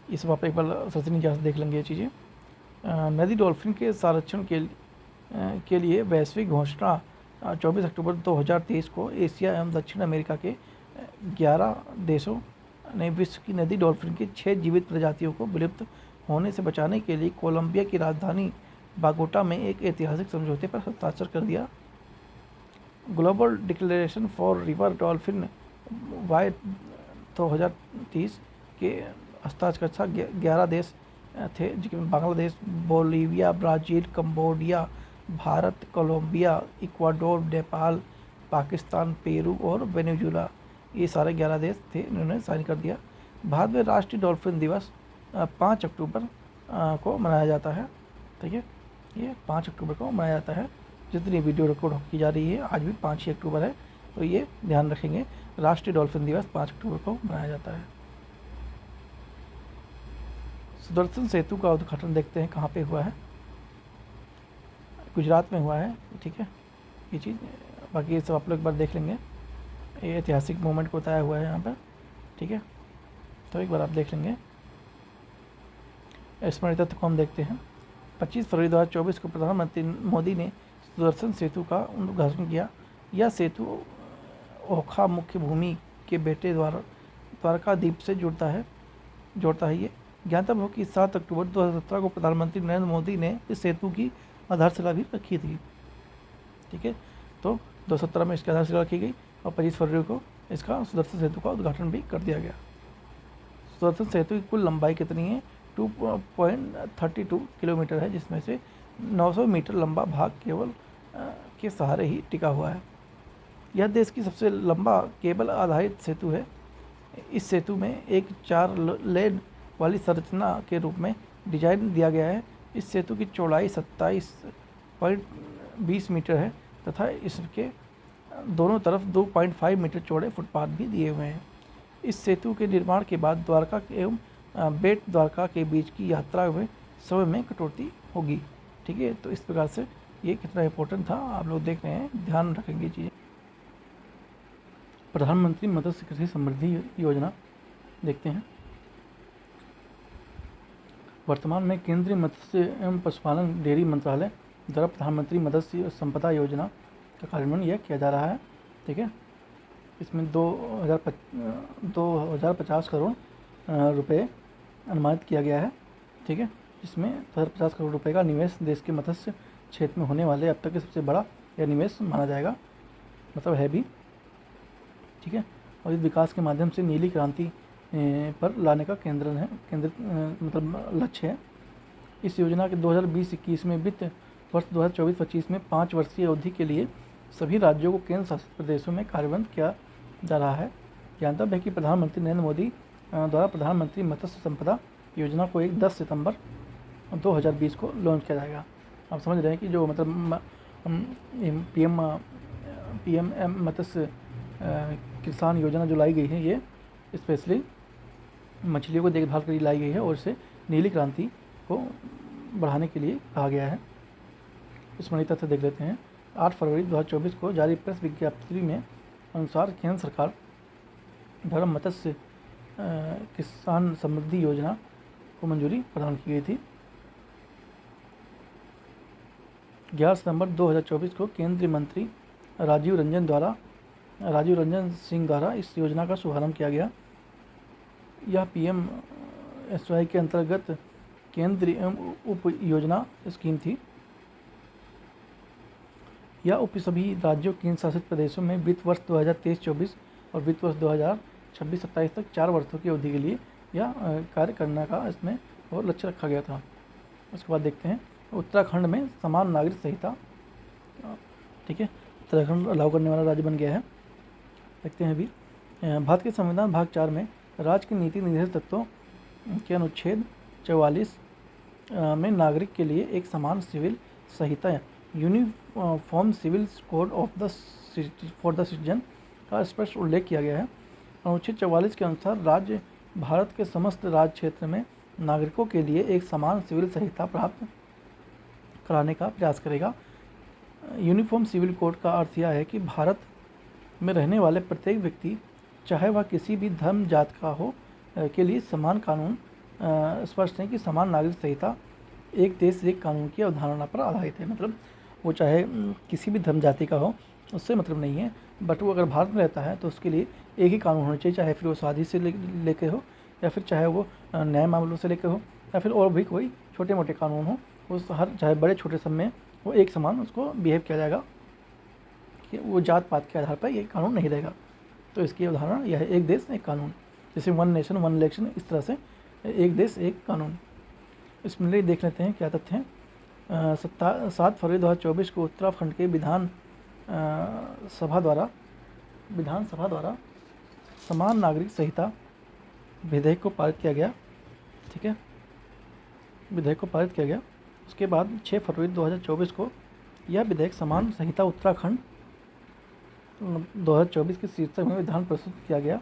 इस आप एक बार सचिन जहाँ से देख लेंगे ये चीज़ें। नदी डॉल्फिन के संरक्षण के लिए वैश्विक घोषणा 24 अक्टूबर 2023 को एशिया एवं दक्षिण अमेरिका के 11 देशों ने विश्व की नदी डॉल्फिन की 6 जीवित प्रजातियों को विलुप्त होने से बचाने के लिए कोलंबिया की राजधानी बागोटा में एक ऐतिहासिक समझौते पर हस्ताक्षर कर दिया। Global Declaration for River Dolphin Y 2030 के हस्ताक्षरकर्ता 11 देश थे, जिनमें Bangladesh, Bolivia, Brazil, Cambodia, Bharat, Colombia, Ecuador, Nepal, Pakistan, Peru और वेनेजुएला, ये सारे 11 देश थे, इन्होंने साइन कर दिया। भारत में राष्ट्रीय डॉल्फिन दिवस 5 अक्टूबर को मनाया जाता है। ठीक है, ये 5 अक्टूबर को मनाया जाता है। जितनी वीडियो रिकॉर्ड की जा रही है आज भी 5 ही अक्टूबर है, तो ये ध्यान रखेंगे, राष्ट्रीय डॉल्फिन दिवस 5 अक्टूबर को मनाया जाता है। सुदर्शन सेतु का उद्घाटन देखते हैं कहाँ पे हुआ है। गुजरात में हुआ है। ठीक है, ये चीज़, बाकी ये सब आप लोग एक बार देख लेंगे। ये ऐतिहासिक मोमेंट को बताया हुआ है यहाँ पर। ठीक है, तो एक बार आप देख लेंगे। स्मरणीय तथ्य को हम देखते हैं। 25 फरवरी 2024 को प्रधानमंत्री मोदी ने सुदर्शन सेतु का उद्घाटन किया। यह सेतु ओखा मुख्य भूमि के बेटे द्वारकाद्वीप से जोड़ता है। ये ज्ञातव्य हो कि 7 अक्टूबर 2017 को प्रधानमंत्री नरेंद्र मोदी ने इस सेतु की आधारशिला भी रखी थी। ठीक है, तो 2017 में इसकी आधारशिला रखी गई और 25 फरवरी को इसका सुदर्शन सेतु का उद्घाटन भी कर दिया गया। सुदर्शन सेतु की कुल लंबाई कितनी है? 2.32 किलोमीटर है, जिसमें से 900 मीटर लंबा भाग केबल के सहारे ही टिका हुआ है। यह देश की सबसे लंबा केबल आधारित सेतु है। इस सेतु में एक 4 लेन वाली संरचना के रूप में डिजाइन दिया गया है। इस सेतु की चौड़ाई 27.20 मीटर है तथा इसके दोनों तरफ 2.5 मीटर चौड़े फुटपाथ भी दिए हुए हैं। इस सेतु के निर्माण के बाद द्वारका एवं बेट द्वारका के बीच की यात्रा में समय में कटौती होगी। ठीक है, तो इस प्रकार से ये कितना इम्पोर्टेंट था आप लोग देख रहे हैं, ध्यान रखेंगे चीज़ें। प्रधानमंत्री मत्स्य कृषि समृद्धि योजना देखते हैं। वर्तमान में केंद्रीय मत्स्य एवं पशुपालन डेयरी मंत्रालय द्वारा प्रधानमंत्री मत्स्य संपदा योजना का कार्यान्वयन यह किया जा रहा है। ठीक है, इसमें 2050 करोड़ रुपए अनुमानित किया गया है। ठीक है, जिसमें 2050 करोड़ रुपए का निवेश देश के मत्स्य क्षेत्र में होने वाले अब तक के सबसे बड़ा यह निवेश माना जाएगा, मतलब है भी। ठीक है, और इस विकास के माध्यम से नीली क्रांति पर लाने का मतलब लक्ष्य है। इस योजना के 2020-21 में वित्त वर्ष 2024-25 में 5 वर्षीय अवधि के लिए सभी राज्यों को केंद्र शासित प्रदेशों में कार्यान्वित किया जा रहा है। ज्ञातव्य है कि प्रधानमंत्री नरेंद्र मोदी द्वारा प्रधानमंत्री मत्स्य संपदा योजना को 10 सितंबर 2020 को लॉन्च किया जाएगा। आप समझ रहे हैं कि जो मतलब पीएम मत्स्य किसान योजना जो लाई गई है, ये स्पेशली मछलियों को देखभाल के लिए लाई गई है और इसे नीली क्रांति को बढ़ाने के लिए कहा गया है। स्मरणीय तथ्य देख लेते हैं। 8 फरवरी 2024 को जारी प्रेस विज्ञप्ति में अनुसार केंद्र सरकार द्वारा मत्स्य किसान समृद्धि योजना को मंजूरी प्रदान की गई थी। 11 सितंबर 2024 को केंद्रीय मंत्री राजीव रंजन सिंह द्वारा इस योजना का शुभारंभ किया गया। यह PMSY के अंतर्गत केंद्रीय एवं उप योजना स्कीम थी। यह उप सभी राज्यों केंद्र शासित प्रदेशों में वित्त वर्ष 2023-24 और वित्त वर्ष 2026-27 तक 4 वर्षों की अवधि के लिए यह कार्य करने का इसमें और लक्ष्य रखा गया था। उसके बाद देखते हैं उत्तराखंड में समान नागरिक संहिता। ठीक है, उत्तराखंड लागू करने वाला राज्य बन गया है। देखते हैं अभी भारत के संविधान भाग 4 में राज्य के नीति निर्देशक तत्वों के अनुच्छेद 44 में नागरिक के लिए एक समान सिविल संहिता uniform civil code for the citizen का स्पष्ट उल्लेख किया गया है। अनुच्छेद 44 के अनुसार राज्य भारत के समस्त राज्य क्षेत्र में नागरिकों के लिए एक समान सिविल संहिता प्राप्त कराने का प्रयास करेगा। यूनिफॉर्म सिविल कोड का अर्थ यह है कि भारत में रहने वाले प्रत्येक व्यक्ति, चाहे वह किसी भी धर्म जात का हो, के लिए समान कानून स्पष्ट है कि समान नागरिक संहिता एक देश एक कानून की अवधारणा पर आधारित है। मतलब वो चाहे किसी भी धर्म जाति का हो, उससे मतलब नहीं है, बट वो अगर भारत में रहता है तो उसके लिए एक ही कानून होना चाहिए, चाहे फिर वो शादी से लेके हो, या फिर चाहे वो न्याय मामलों से लेकर हो, या फिर और भी कोई छोटे मोटे कानून हो, उस हर चाहे बड़े छोटे सब में वो एक समान उसको बिहेव किया जाएगा कि वो जात पात के आधार पर ये कानून नहीं रहेगा। तो इसकी अवधारणा यह है, एक देश एक कानून, जैसे वन नेशन वन इलेक्शन, इस तरह से एक देश एक कानून। इसमें देख लेते हैं क्या तथ्य हैं। 7 फरवरी 2024 को उत्तराखंड के विधानसभा द्वारा समान नागरिक संहिता विधेयक को पारित किया गया। ठीक है, विधेयक को पारित किया गया। उसके बाद 6 फरवरी 2024 को यह विधेयक समान संहिता उत्तराखंड 2024 के शीर्षक में विधान प्रस्तुत किया गया।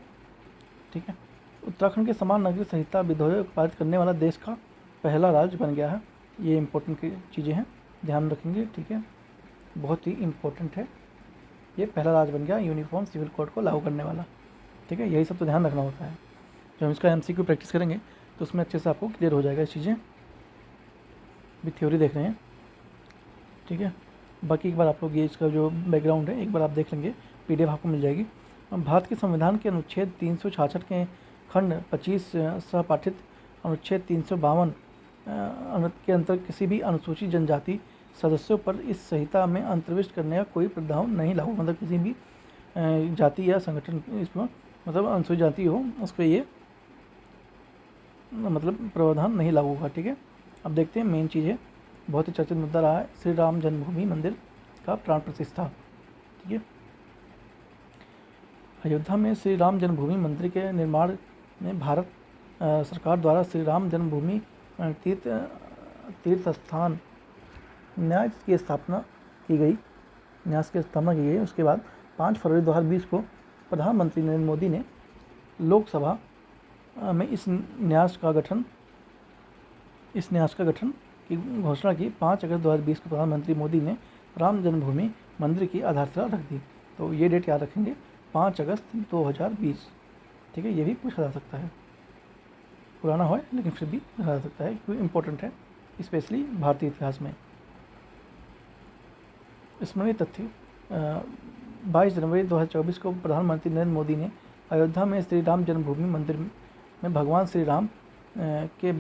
ठीक है, उत्तराखंड के समान नागरिक संहिता विधेयक पारित करने वाला देश का पहला राज्य बन गया है। ये इम्पोर्टेंट चीज़ें हैं, ध्यान रखेंगे। ठीक है, बहुत ही इम्पोर्टेंट है। ये पहला राज्य बन गया यूनिफॉर्म सिविल कोड को लागू करने वाला। ठीक है, यही सब तो ध्यान रखना होता है। जब हम इसका MCQ प्रैक्टिस करेंगे तो उसमें अच्छे से आपको क्लियर हो जाएगा ये चीज़ें। भी थ्योरी देख रहे हैं। ठीक है, बाकी एक बार आप लोग ये इसका जो बैकग्राउंड है एक बार आप देख लेंगे, PDF आपको मिल जाएगी। भारत के संविधान के अनुच्छेद 366 के खंड 25 सह पाठित अनुच्छेद 352 के अंतर्गत किसी भी अनुसूचित जनजाति सदस्यों पर इस संहिता में अंतर्विष्ट करने का कोई प्रावधान नहीं लागू। मतलब किसी भी जाति या संगठन इसमें मतलब अनुसूचित जाति हो उस पर ये मतलब प्रावधान नहीं लागू होगा। ठीक है, अब देखते हैं मेन चीज़ है, बहुत ही चर्चित मुद्दा रहा है श्री राम जन्मभूमि मंदिर का प्राण प्रतिष्ठा। ठीक है, अयोध्या में श्री राम जन्मभूमि मंदिर के निर्माण में भारत सरकार द्वारा श्री राम जन्मभूमि तीर्थ स्थान न्यास की स्थापना की गई। उसके बाद 5 फरवरी 2020 को प्रधानमंत्री नरेंद्र मोदी ने लोकसभा में इस न्यास का गठन की घोषणा की। 5 अगस्त 2020 को प्रधानमंत्री मोदी ने राम जन्मभूमि मंदिर की आधारशिला रख दी। तो ये डेट याद रखेंगे, 5 अगस्त 2020। ठीक है, ये भी पूछा जा सकता है, पुराना हो लेकिन फिर भी पूछा जा सकता है क्योंकि इम्पोर्टेंट है, स्पेशली भारतीय इतिहास में। स्मरणीय तथ्य 22 जनवरी 2024 को प्रधानमंत्री नरेंद्र मोदी ने अयोध्या में श्री राम जन्मभूमि मंदिर में भगवान श्री राम के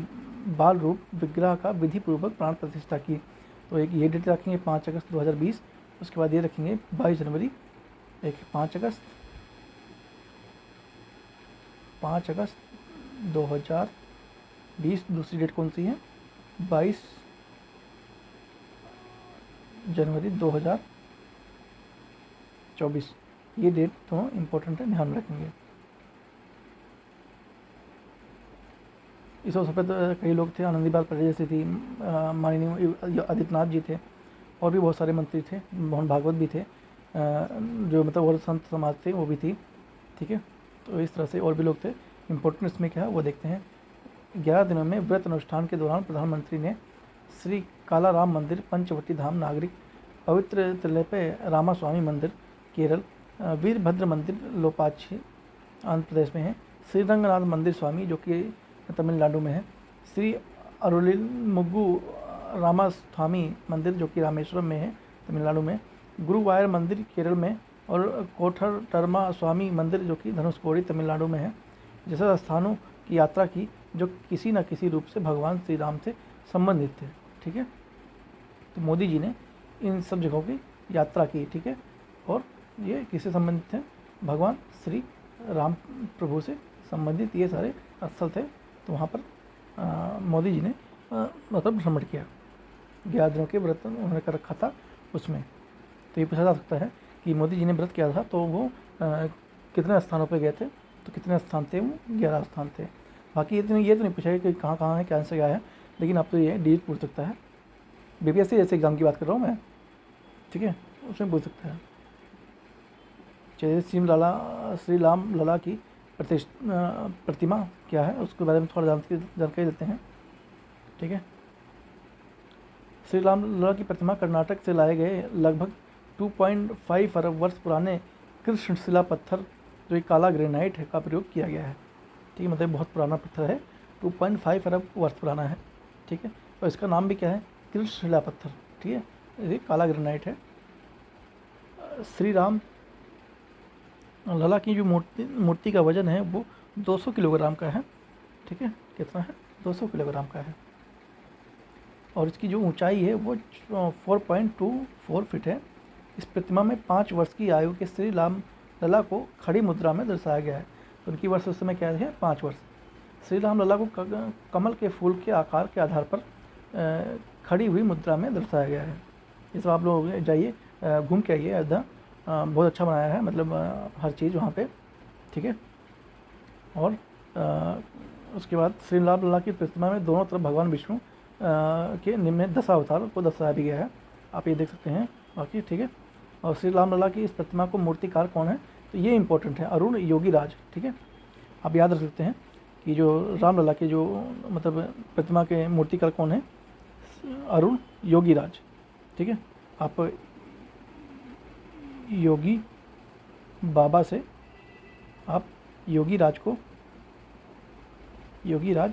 बाल रूप विग्रह का विधि पूर्वक प्राण प्रतिष्ठा की। तो एक ये डेट रखेंगे 5 अगस्त 2020। उसके बाद ये रखेंगे 22 जनवरी, एक 5 अगस्त 2020। दूसरी डेट कौन सी है? 22 जनवरी 2024। ये डेट तो इम्पोर्टेंट है, ध्यान रखेंगे। इस अवसर पर कई लोग थे, आनंदीबाल पटेल जैसी थी, माननीय आदित्यनाथ जी थे, और भी बहुत सारे मंत्री थे, मोहन भागवत भी थे, जो मतलब और संत समाज थे वो भी थी। ठीक है, तो इस तरह से और भी लोग थे। इम्पोर्टेंट इसमें क्या है वो देखते हैं। 11 दिनों में व्रत अनुष्ठान के दौरान प्रधानमंत्री ने श्री काला राम मंदिर पंचवटी धाम नागरिक, पवित्र त्रिलेपय रामास्वामी मंदिर केरल, वीरभद्र मंदिर लोपाक्षी आंध्र प्रदेश में है, श्री रंगनाथ मंदिर स्वामी जो कि तमिलनाडु में है, श्री अरुलिमुगु रामास्वामी मंदिर जो कि रामेश्वरम में है तमिलनाडु में, गुरुवायूर मंदिर केरल में, और कोठर टर्मा स्वामी मंदिर जो कि धनुषकोडी तमिलनाडु में है। जैसे स्थानों की यात्रा की जो किसी न किसी रूप से भगवान श्री राम से संबंधित थे। ठीक है, तो मोदी जी ने इन सब जगहों की यात्रा की। ठीक है, और ये किससे संबंधित थे? भगवान श्री राम प्रभु से संबंधित ये सारे स्थल थे। तो वहाँ पर मोदी जी ने मतलब भ्रमण किया, 11 दिनों के व्रत उन्होंने कर रखा था उसमें। तो ये पूछा जा सकता है कि मोदी जी ने व्रत किया था तो वो कितने स्थानों पर गए थे? तो कितने स्थान थे? वो 11 स्थान थे। बाकी ये तो नहीं पूछा कि कहाँ कहाँ है, क्या आंसर क्या है, लेकिन आप तो ये डिलीट पूछ सकता है। BPSC जैसे एग्ज़ाम की बात कर रहा हूँ मैं। ठीक है, उसमें पूछ सकता है। चलिए श्री राम लला की प्रतिमा क्या है उसके बारे में थोड़ा जानकारी लेते हैं। ठीक है, श्री राम लला की प्रतिमा कर्नाटक से लाए गए लगभग 2.5 अरब वर्ष पुराने कृष्णशिला पत्थर जो एक काला ग्रेनाइट है का प्रयोग किया गया है। ठीक है, मतलब बहुत पुराना पत्थर है, 2.5 अरब वर्ष पुराना है। ठीक है, और इसका नाम भी क्या है, कृष्णशिला पत्थर। ठीक है, ये काला ग्रेनाइट है। श्री राम लला की जो मूर्ति का वजन है वो 200 किलोग्राम का है। ठीक है, कितना है, 200 किलोग्राम का है। और इसकी जो ऊंचाई है वो 4.24 फीट है। इस प्रतिमा में 5 वर्ष की आयु के श्री राम लला को खड़ी मुद्रा में दर्शाया गया है। तो उनकी वर्ष उस समय क्या है, 5 वर्ष। श्री राम लला को कमल के फूल के आकार के आधार पर खड़ी हुई मुद्रा में दर्शाया गया है। इस आप लोग जाइए, घूम के आइए अयोध्या, बहुत अच्छा बनाया है, मतलब हर चीज़ वहाँ पे। ठीक है, और उसके बाद श्री राम लला की प्रतिमा में दोनों तरफ भगवान विष्णु के निम्न दशावतार को दर्शाया भी गया है, आप ये देख सकते हैं बाकी। ठीक है, और श्री राम लला की इस प्रतिमा को मूर्तिकार कौन है, तो ये इंपॉर्टेंट है, अरुण योगीराज। ठीक है, आप याद रख सकते हैं कि जो राम लला के जो मतलब प्रतिमा के मूर्तिकार कौन है, अरुण योगीराज। ठीक है, आप योगी बाबा से आप योगीराज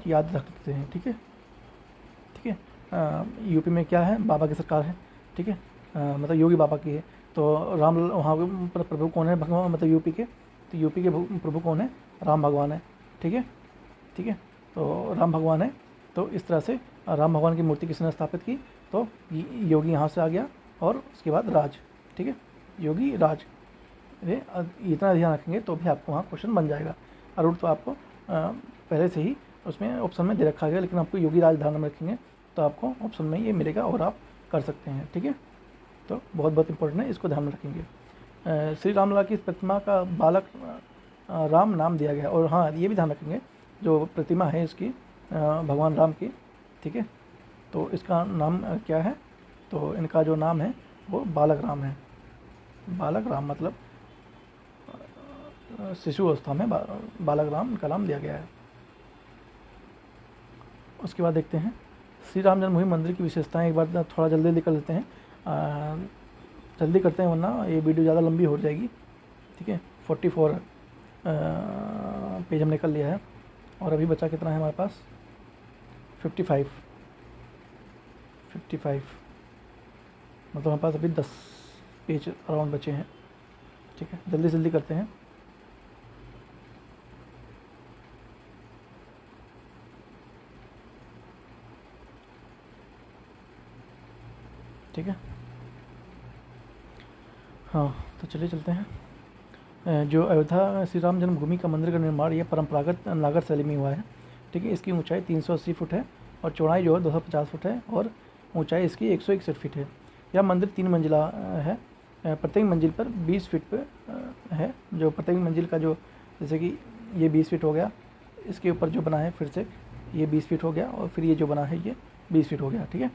याद रख सकते हैं। ठीक है, ठीक है, यूपी में क्या है, बाबा की सरकार है। ठीक है, मतलब योगी बाबा की है। तो राम वहाँ के प्रभु कौन है, भगवान, मतलब यूपी के, तो यूपी के प्रभु कौन है, राम भगवान है। ठीक है, ठीक है, तो राम भगवान है। तो इस तरह से राम भगवान की मूर्ति किसने स्थापित की, तो योगी यहाँ से आ गया, और उसके बाद राज। ठीक है, योगी राज, ये इतना ध्यान रखेंगे तो भी आपको वहाँ क्वेश्चन बन जाएगा। अरुण तो आपको पहले से ही उसमें ऑप्शन में दे रखा गया, लेकिन आपको योगी राज ध्यान में रखेंगे तो आपको ऑप्शन में ये मिलेगा और आप कर सकते हैं। ठीक है, तो बहुत बहुत इंपॉर्टेंट है, इसको ध्यान में रखेंगे। श्री राम लला की इस प्रतिमा का बालक राम नाम दिया गया। और हाँ, ये भी ध्यान रखेंगे, जो प्रतिमा है इसकी भगवान राम की, ठीक है, तो इसका नाम क्या है, तो इनका जो नाम है वो बालक राम है। बालक राम मतलब शिशु अवस्था में बालक राम का नाम दिया गया है। उसके बाद देखते हैं श्री राम जन्मभूमि मंदिर की विशेषताएं, एक बार थोड़ा जल्दी कर लेते हैं, जल्दी करते हैं वरना ये वीडियो ज़्यादा लंबी हो जाएगी। ठीक है, 44 पेज हमने कर लिया है, और अभी बचा कितना है हमारे पास, 55 मतलब हमारे पास अभी 10 पेज अराउंड बचे हैं। ठीक है, जल्दी जल्दी करते हैं। ठीक है, हाँ, तो चलिए चलते हैं। जो अयोध्या श्री राम जन्मभूमि का मंदिर का निर्माण यह परंपरागत नागर शैली में हुआ है। ठीक है, इसकी ऊंचाई 380 फुट है और चौड़ाई जो है 250 फुट है, और ऊंचाई इसकी 161 फीट है। यह मंदिर 3 मंजिला है, प्रत्येक मंजिल पर 20 फीट पे है। जो प्रत्येक मंजिल का जो, जैसे कि ये 20 फीट हो गया, इसके ऊपर जो बना है फिर से ये 20 फीट हो गया, और फिर ये जो बना है ये 20 फीट हो गया। ठीक है,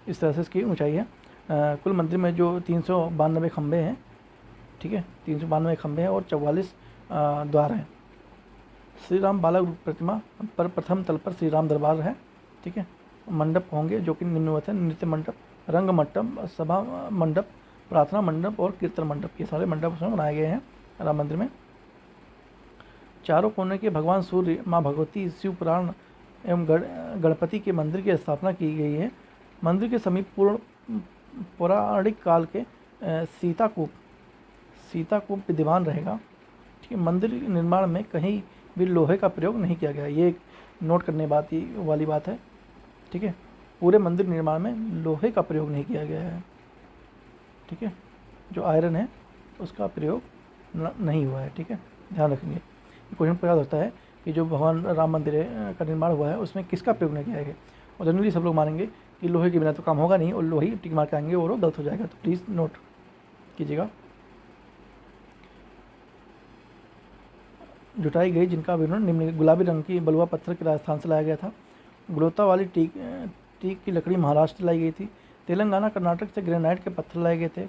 इस तरह से इसकी ऊंचाई है। कुल मंदिर में जो 392 खंभे हैं, ठीक है, 392 खंभे हैं और 44 द्वार हैं। श्री राम बालक प्रतिमा पर प्रथम तल पर श्री राम दरबार है। ठीक है, मंडप होंगे जो कि निम्नवत है, नृत्य मंडप, रंग मंडप, सभा मंडप, प्रार्थना मंडप और कीर्तन मंडप, ये सारे मंडप उसमें बनाए गए हैं राम मंदिर में। चारों कोने के भगवान सूर्य, माँ भगवती, शिव पुराण एवं गणपति के मंदिर की स्थापना की गई है। मंदिर के समीप पौराणिक काल के सीताकूप विद्यमान रहेगा। ठीक है, मंदिर निर्माण में कहीं भी लोहे का प्रयोग नहीं किया गया, ये एक नोट करने वाली बात है। ठीक है, पूरे मंदिर निर्माण में लोहे का प्रयोग नहीं किया गया है। ठीक है, जो आयरन है उसका प्रयोग नहीं हुआ है। ठीक है, ध्यान रखेंगे। क्वेश्चन प्रयास होता है कि जो भगवान राम मंदिर का निर्माण हुआ है उसमें किसका प्रयोग नहीं किया है, और जनरली सब लोग मानेंगे कि लोहे के बिना तो काम होगा नहीं, और लोहे ही टिक मार के आएंगे और वो गलत हो जाएगा, तो प्लीज़ नोट कीजिएगा। जुटाई गई जिनका विवरण निम्न, गुलाबी रंग की बलुआ पत्थर के राजस्थान से लाया गया था। गुणवत्ता वाली टीक की लकड़ी महाराष्ट्र से लाई गई थी। तेलंगाना कर्नाटक से ग्रेनाइट के पत्थर लाए गए थे।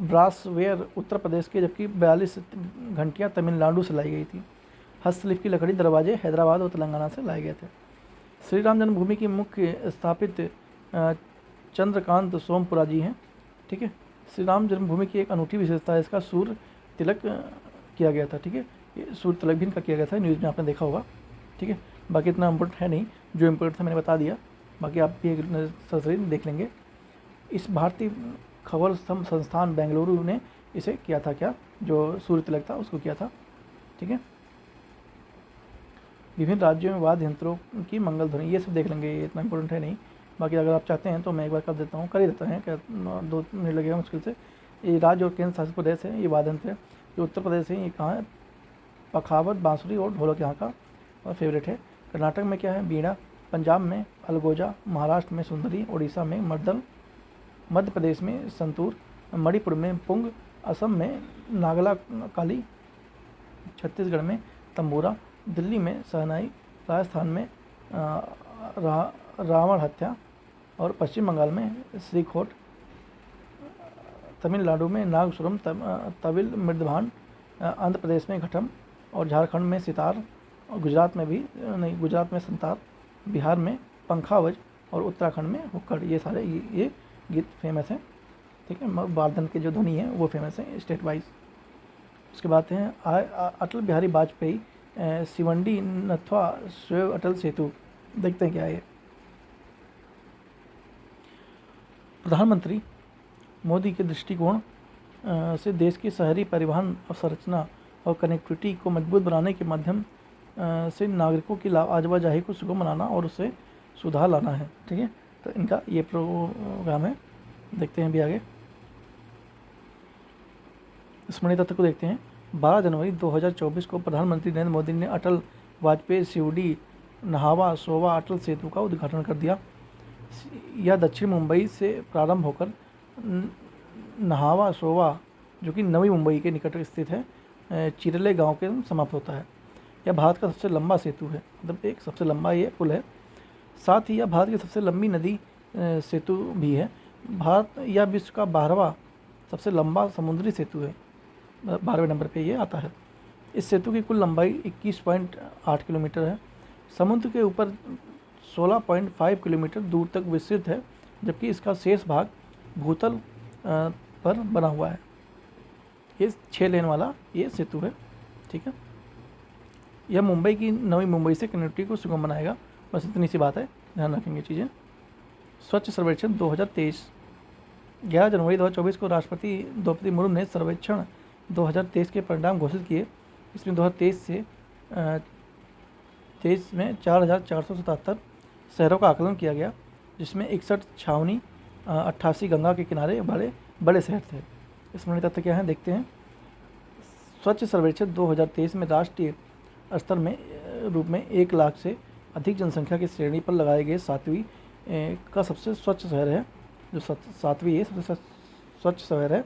ब्रासवेयर उत्तर प्रदेश के, जबकि 42 घंटियाँ तमिलनाडु से लाई गई थी। हस्तशिल्प की लकड़ी दरवाजे हैदराबाद और तेलंगाना से लाए गए थे। श्री राम जन्मभूमि की मुख्य स्थापित चंद्रकांत सोमपुरा जी हैं। ठीक है, श्री राम जन्मभूमि की एक अनूठी विशेषता है, इसका सूर्य तिलक किया गया था। ठीक है, ये सूर्य तिलक भी इनका किया गया था, न्यूज़ में आपने देखा होगा। ठीक है, बाकी इतना इम्पोर्टेंट है नहीं, जो इम्पोर्टेंट था मैंने बता दिया, बाकी आप भी एक सरसरी देख लेंगे। इस भारतीय खगोल संस्थान बेंगलुरु ने इसे किया था, क्या जो सूर्य तिलक था उसको किया था। ठीक है, विभिन्न राज्यों में वाद्य यंत्रों की मंगल ध्वनि, ये सब देख लेंगे, ये इतना इंपॉर्टेंट है नहीं। बाकी अगर आप चाहते हैं तो मैं एक बार कर देता हूँ, कर ही देता है, क्या 2 मिनट लगेगा मुश्किल से। ये राज्य और केंद्र शासित प्रदेश है, ये वाद्य यंत्र है। जो उत्तर प्रदेश है ये कहाँ है, पखावत, बांसुरी और ढोलक यहाँ का और फेवरेट है। कर्नाटक में क्या है, बीड़ा। पंजाब में अलगोजा, महाराष्ट्र में सुंदरी, उड़ीसा में मर्दल, मध्य प्रदेश में संतूर, मणिपुर में पुंग, असम में नागला काली, छत्तीसगढ़ में तंबूरा, दिल्ली में सहनाई, राजस्थान में रावण हत्या और पश्चिम बंगाल में श्रीखोट, तमिलनाडु में नागसुरम, तविल मृदभान, आंध्र प्रदेश में घटम और झारखंड में सितार, और गुजरात में भी नहीं, गुजरात में संतार, बिहार में पंखावज और उत्तराखंड में हुक्कड़। ये सारे ये गीत फेमस हैं। ठीक है, वादन के जो ध्वनि है वो फेमस है स्टेट वाइज। उसके बाद हैं अटल बिहारी वाजपेयी सिवंडी नथवा स्वेव अटल सेतु, देखते हैं क्या है। प्रधानमंत्री मोदी के दृष्टिकोण से देश की शहरी परिवहन अवसंरचना और कनेक्टिविटी को मजबूत बनाने के माध्यम से नागरिकों की आवाजाही को सुगम बनाना और उससे सुधार लाना है। ठीक है, तो इनका ये प्रोग्राम है, देखते हैं भी आगे। स्मरणीय तथ्य को देखते हैं। 12 जनवरी 2024 को प्रधानमंत्री नरेंद्र मोदी ने अटल वाजपेयी सिवडी नहावा सोवा अटल सेतु का उद्घाटन कर दिया। यह दक्षिण मुंबई से प्रारंभ होकर नहावा सोवा, जो कि नवी मुंबई के निकट स्थित है, चिरले गांव के समाप्त होता है। यह भारत का सबसे लंबा सेतु है, मतलब एक सबसे लंबा ये पुल है। साथ ही यह भारत की सबसे लंबी नदी सेतु भी है। भारत यह विश्व का 12वां सबसे लंबा समुद्री सेतु है, 12वें नंबर पे ये आता है। इस सेतु की कुल लंबाई 21.8 किलोमीटर है। समुद्र के ऊपर 16.5 किलोमीटर दूर तक विस्तृत है, जबकि इसका शेष भाग भूतल पर बना हुआ है। ये 6 लेन वाला ये सेतु है। ठीक है, यह मुंबई की नवी मुंबई से कनेक्टिविटी को सुगम बनाएगा, बस इतनी सी बात है, ध्यान रखेंगे चीज़ें। स्वच्छ सर्वेक्षण 2023, 11 जनवरी 2024 को राष्ट्रपति द्रौपदी मुर्मू ने सर्वेक्षण 2023 के परिणाम घोषित किए। इसमें 2023 से 23 में 4,477 शहरों का आकलन किया गया, जिसमें 61 छावनी, 88 गंगा के किनारे बड़े शहर थे। स्मरणीय तथ्य क्या है, देखते हैं। स्वच्छ सर्वेक्षण 2023 में राष्ट्रीय स्तर में रूप में 1 लाख से अधिक जनसंख्या की श्रेणी पर लगाए गए 7वीं का सबसे स्वच्छ शहर है, जो 7वीं है सबसे स्वच्छ शहर है,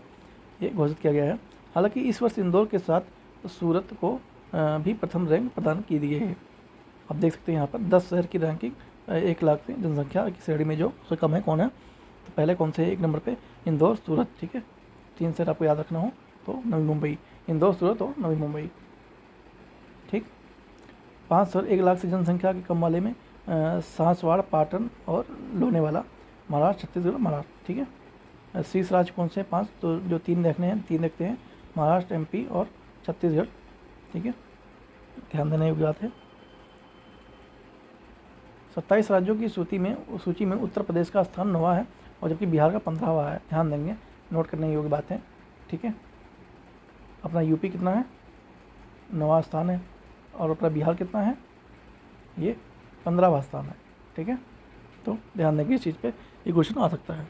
ये घोषित किया गया है। हालांकि इस वर्ष इंदौर के साथ सूरत को भी प्रथम रैंक प्रदान की गई है। आप देख सकते हैं यहाँ पर 10 शहर की रैंकिंग 1 लाख से जनसंख्या की श्रेणी में जो उससे कम है कौन है, तो पहले कौन से 1 नंबर पे, इंदौर, सूरत। ठीक है, 3 शहर आपको याद रखना हो तो नवी मुंबई, इंदौर, सूरत और नवी मुंबई। ठीक, 5 शहर 1 लाख से जनसंख्या के कम वाले में सासवाड़, पाटन और लोनेवाला, महाराष्ट्र, छत्तीसगढ़, महाराष्ट्र। ठीक है, शीर्ष राज्य कौन से 5, तो जो 3 देखने हैं 3 देखते हैं, महाराष्ट्र, MP और छत्तीसगढ़। ठीक है, ध्यान देने योग्य बात है। 27 राज्यों की सूची में उत्तर प्रदेश का स्थान 9वां है, और जबकि बिहार का 15वां है। ध्यान देंगे, नोट करने योग्य बात है। ठीक है, अपना यूपी कितना है, 9वां स्थान है, और अपना बिहार कितना है, ये 15वां स्थान है। ठीक है, तो ध्यान देंगे इस चीज़ पे, ये क्वेश्चन आ सकता है।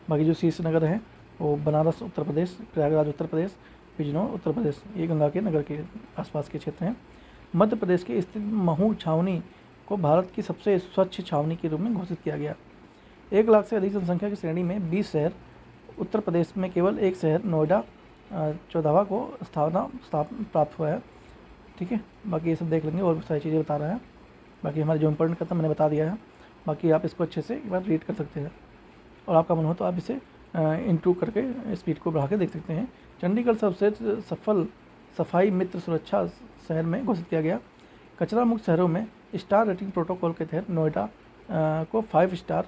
बाकी जो शीर्ष नगर है वो बनारस उत्तर प्रदेश, प्रयागराज उत्तर प्रदेश, बिजनौर उत्तर प्रदेश, ये गंगा के नगर के आसपास के क्षेत्र हैं। मध्य प्रदेश के स्थित महू छावनी को भारत की सबसे स्वच्छ छावनी के रूप में घोषित किया गया। 1 लाख से अधिक जनसंख्या की श्रेणी में 20 शहर, उत्तर प्रदेश में केवल 1 शहर नोएडा 14वां को स्थापना प्राप्त हुआ है। ठीक है, बाकी ये सब देख लेंगे और भी सारी चीज़ें बता रहा है। बाकी हमारे जो इम्पोर्टेंट था मैंने बता दिया है, बाकी आप इसको अच्छे से एक बार रीड कर सकते हैं। और आपका मन हो तो आप इसे इंटू करके स्पीड को बढ़ा के देख सकते हैं। चंडीगढ़ सबसे सफल सफाई मित्र सुरक्षा शहर में घोषित किया गया। कचरा मुक्त शहरों में स्टार रेटिंग प्रोटोकॉल के तहत नोएडा को 5 स्टार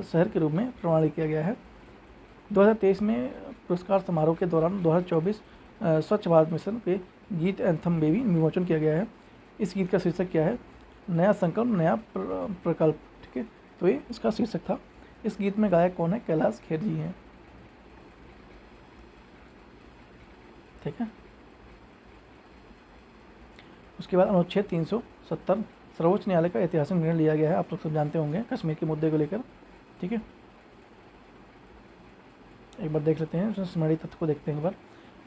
शहर के रूप में प्रमाणित किया गया है। 2023 में पुरस्कार समारोह के दौरान 2024 स्वच्छ भारत मिशन के गीत एंथम में भी विमोचन किया गया है। इस गीत का शीर्षक क्या है? नया संकल्प नया प्रकल्प। ठीक है, तो ये इसका शीर्षक था। इस गीत में गायक कौन है? कैलाश खेर जी हैं। ठीक है, उसके बाद अनुच्छेद 370 सर्वोच्च न्यायालय का ऐतिहासिक निर्णय लिया गया है। आप लोग सब जानते होंगे कश्मीर के मुद्दे को लेकर। ठीक है, एक बार देख लेते हैं, उसमें स्मृति तथ्य को देखते हैं एक बार।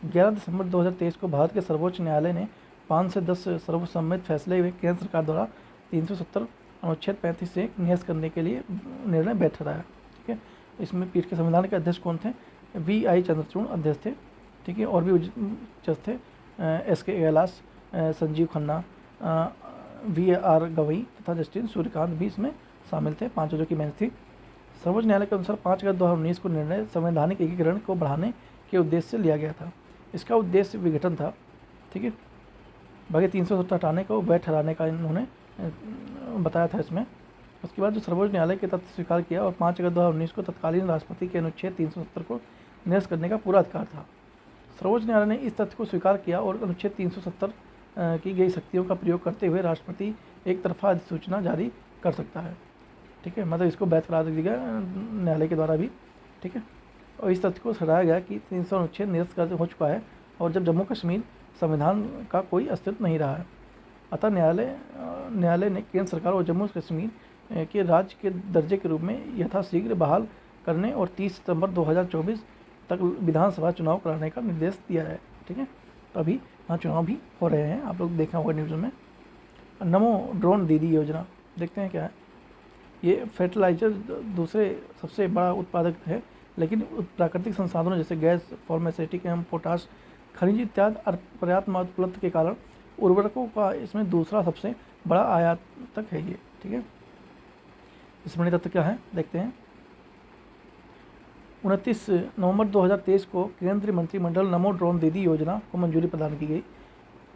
11 दिसंबर 2023 को भारत के सर्वोच्च न्यायालय ने 5 से 10 सर्वसम्मत फैसले हुए केंद्र सरकार द्वारा 370 अनुच्छेद 35 से निरस्त करने के लिए निर्णय वैध ठहराया। ठीक है, इसमें पीठ के संविधान के अध्यक्ष कौन थे? VI चंद्रचूड़ अध्यक्ष थे। ठीक है, और भी जज थे SK कैलाश, संजीव खन्ना, VAR गवई तथा जस्टिस सूर्यकांत भी इसमें शामिल थे। 5 जजों की बेंच थी। सर्वोच्च न्यायालय के अनुसार 5 अगस्त 2019 को निर्णय संवैधानिक एकीकरण को बढ़ाने के उद्देश्य से लिया गया था। इसका उद्देश्य विघटन था। ठीक है, बाकी 370 हटाने को वैध ठहराने का इन्होंने बताया था इसमें। उसके बाद जो सर्वोच्च न्यायालय के तथ्य स्वीकार किया और 5 अगस्त 2019 को तत्कालीन राष्ट्रपति के अनुच्छेद 370 को निरस्त करने का पूरा अधिकार था। सर्वोच्च न्यायालय ने इस तथ्य को स्वीकार किया और अनुच्छेद 370 की गई शक्तियों का प्रयोग करते हुए राष्ट्रपति एक तरफा अधिसूचना जारी कर सकता है। ठीक है, मतलब इसको वैध करार दिया गया न्यायालय के द्वारा भी। ठीक है, और इस तथ्य को सराहा गया कि 300 अनुच्छेद निरस्त कर हो चुका है और जब जम्मू कश्मीर संविधान का कोई अस्तित्व नहीं रहा है। अतः न्यायालय ने केंद्र सरकार और जम्मू कश्मीर के राज्य के दर्जे के रूप में यथाशीघ्र बहाल करने और 30 सितंबर 2024 तक विधानसभा चुनाव कराने का निर्देश दिया है। ठीक है, तो अभी यहाँ चुनाव भी हो रहे हैं, आप लोग देखा होगा न्यूज़ में। नमो ड्रोन दीदी योजना देखते हैं क्या है। ये फर्टिलाइजर दूसरे सबसे बड़ा उत्पादक है, लेकिन प्राकृतिक संसाधनों जैसे गैस, फार्मास्यूटिक एवं पोटाश, खनिज इत्यादि पर्याप्त मात्रा उपलब्ध के कारण उर्वरकों का इसमें दूसरा सबसे बड़ा आयातक है ये। ठीक है, स्मृति तत्व क्या है देखते हैं। 29 नवंबर 2023 को केंद्रीय मंत्रिमंडल नमो ड्रोन दीदी योजना को मंजूरी प्रदान की गई।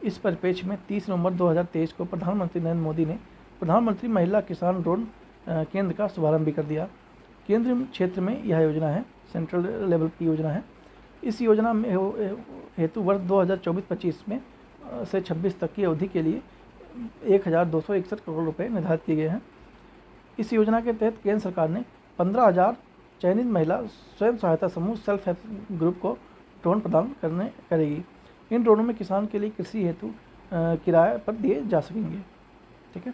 इस परिप्रेक्ष्य में 30 नवंबर 2023 को प्रधानमंत्री नरेंद्र मोदी ने प्रधानमंत्री महिला किसान ड्रोन केंद्र का शुभारंभ भी कर दिया। केंद्रीय क्षेत्र में यह योजना है, सेंट्रल लेवल की योजना है। इस योजना में हेतु वर्ष 2024-25 में से 26 तक की अवधि के लिए 1261 करोड़ रुपए निर्धारित किए गए हैं। इस योजना के तहत केंद्र सरकार ने 15,000 चयनित महिला स्वयं सहायता समूह सेल्फ हेल्प ग्रुप को ड्रोन प्रदान करेगी। इन ड्रोनों में किसान के लिए कृषि हेतु किराए पर दिए जा सकेंगे। ठीक है,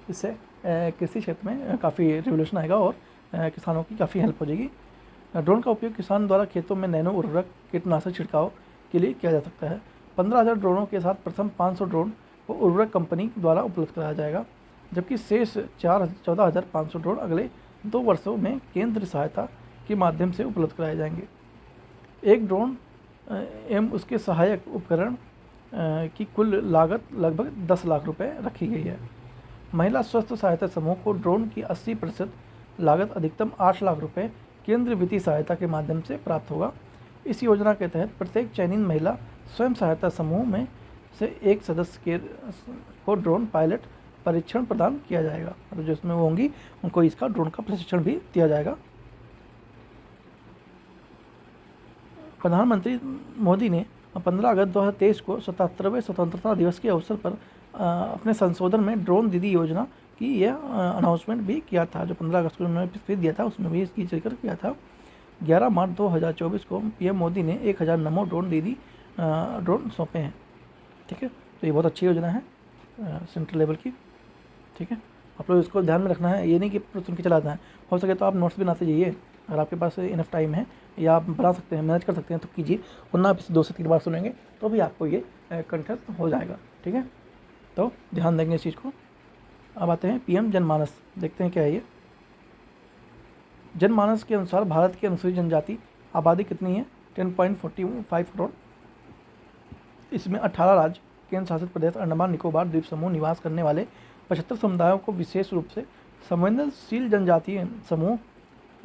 इससे कृषि क्षेत्र में काफ़ी रिवोल्यूशन आएगा और किसानों की काफ़ी हेल्प हो जाएगी। ड्रोन का उपयोग किसान द्वारा खेतों में नैनो उर्वरक कीटनाशक छिड़काव के लिए किया जा सकता है। 15,000 ड्रोनों के साथ प्रथम 500 ड्रोन को उर्वरक कंपनी द्वारा उपलब्ध कराया जाएगा, जबकि शेष 14,500 ड्रोन अगले 2 वर्षों में केंद्र सहायता के माध्यम से उपलब्ध कराए जाएंगे। एक ड्रोन एवं उसके सहायक उपकरण की कुल लागत लगभग 10 लाख रुपए रखी गई है। महिला स्वास्थ्य सहायता समूह को ड्रोन की 80% लागत अधिकतम 8 लाख रुपए केंद्र वित्तीय सहायता के माध्यम से प्राप्त होगा। इस योजना के तहत प्रत्येक चयनित महिला स्वयं सहायता समूह में से एक सदस्य को ड्रोन पायलट परीक्षण प्रदान किया जाएगा, मतलब तो जिसमें वो होंगी उनको इसका ड्रोन का प्रशिक्षण भी दिया जाएगा। प्रधानमंत्री मोदी ने 15 अगस्त 2023 को 77वें स्वतंत्रता दिवस के अवसर पर अपने संशोधन में ड्रोन दीदी योजना की यह अनाउंसमेंट भी किया था। जो 15 अगस्त को उन्होंने स्पीच दिया था उसमें भी इसकी जिक्र किया था। 11 मार्च 2024 को पीएम मोदी ने 1000 नमो ड्रोन दीदी ड्रोन सौंपे हैं। ठीक है, तो ये बहुत अच्छी योजना है सेंट्रल लेवल की। ठीक है, आप लोग इसको ध्यान में रखना है, ये नहीं कि सुन के चलाना है। हो सके तो आप नोट्स बनाते जाइए, अगर आपके पास इनफ टाइम है या आप बना सकते हैं, मैनेज कर सकते हैं तो कीजिए, वरना आप इसे 2 से 3 बार सुनेंगे तो भी आपको ये कंठस्थ हो जाएगा। ठीक है, तो ध्यान देंगे इस चीज़ को। अब आते हैं पीएम जनमानस, देखते हैं क्या है ये। जनमानस के अनुसार भारत की अनुसूचित जनजाति आबादी कितनी है? 10.45 करोड़। इसमें 18 राज्य, केंद्र शासित प्रदेश, अंडमान निकोबार द्वीप समूह निवास करने वाले 75 समुदायों को विशेष रूप से संवेदनशील जनजातीय समूह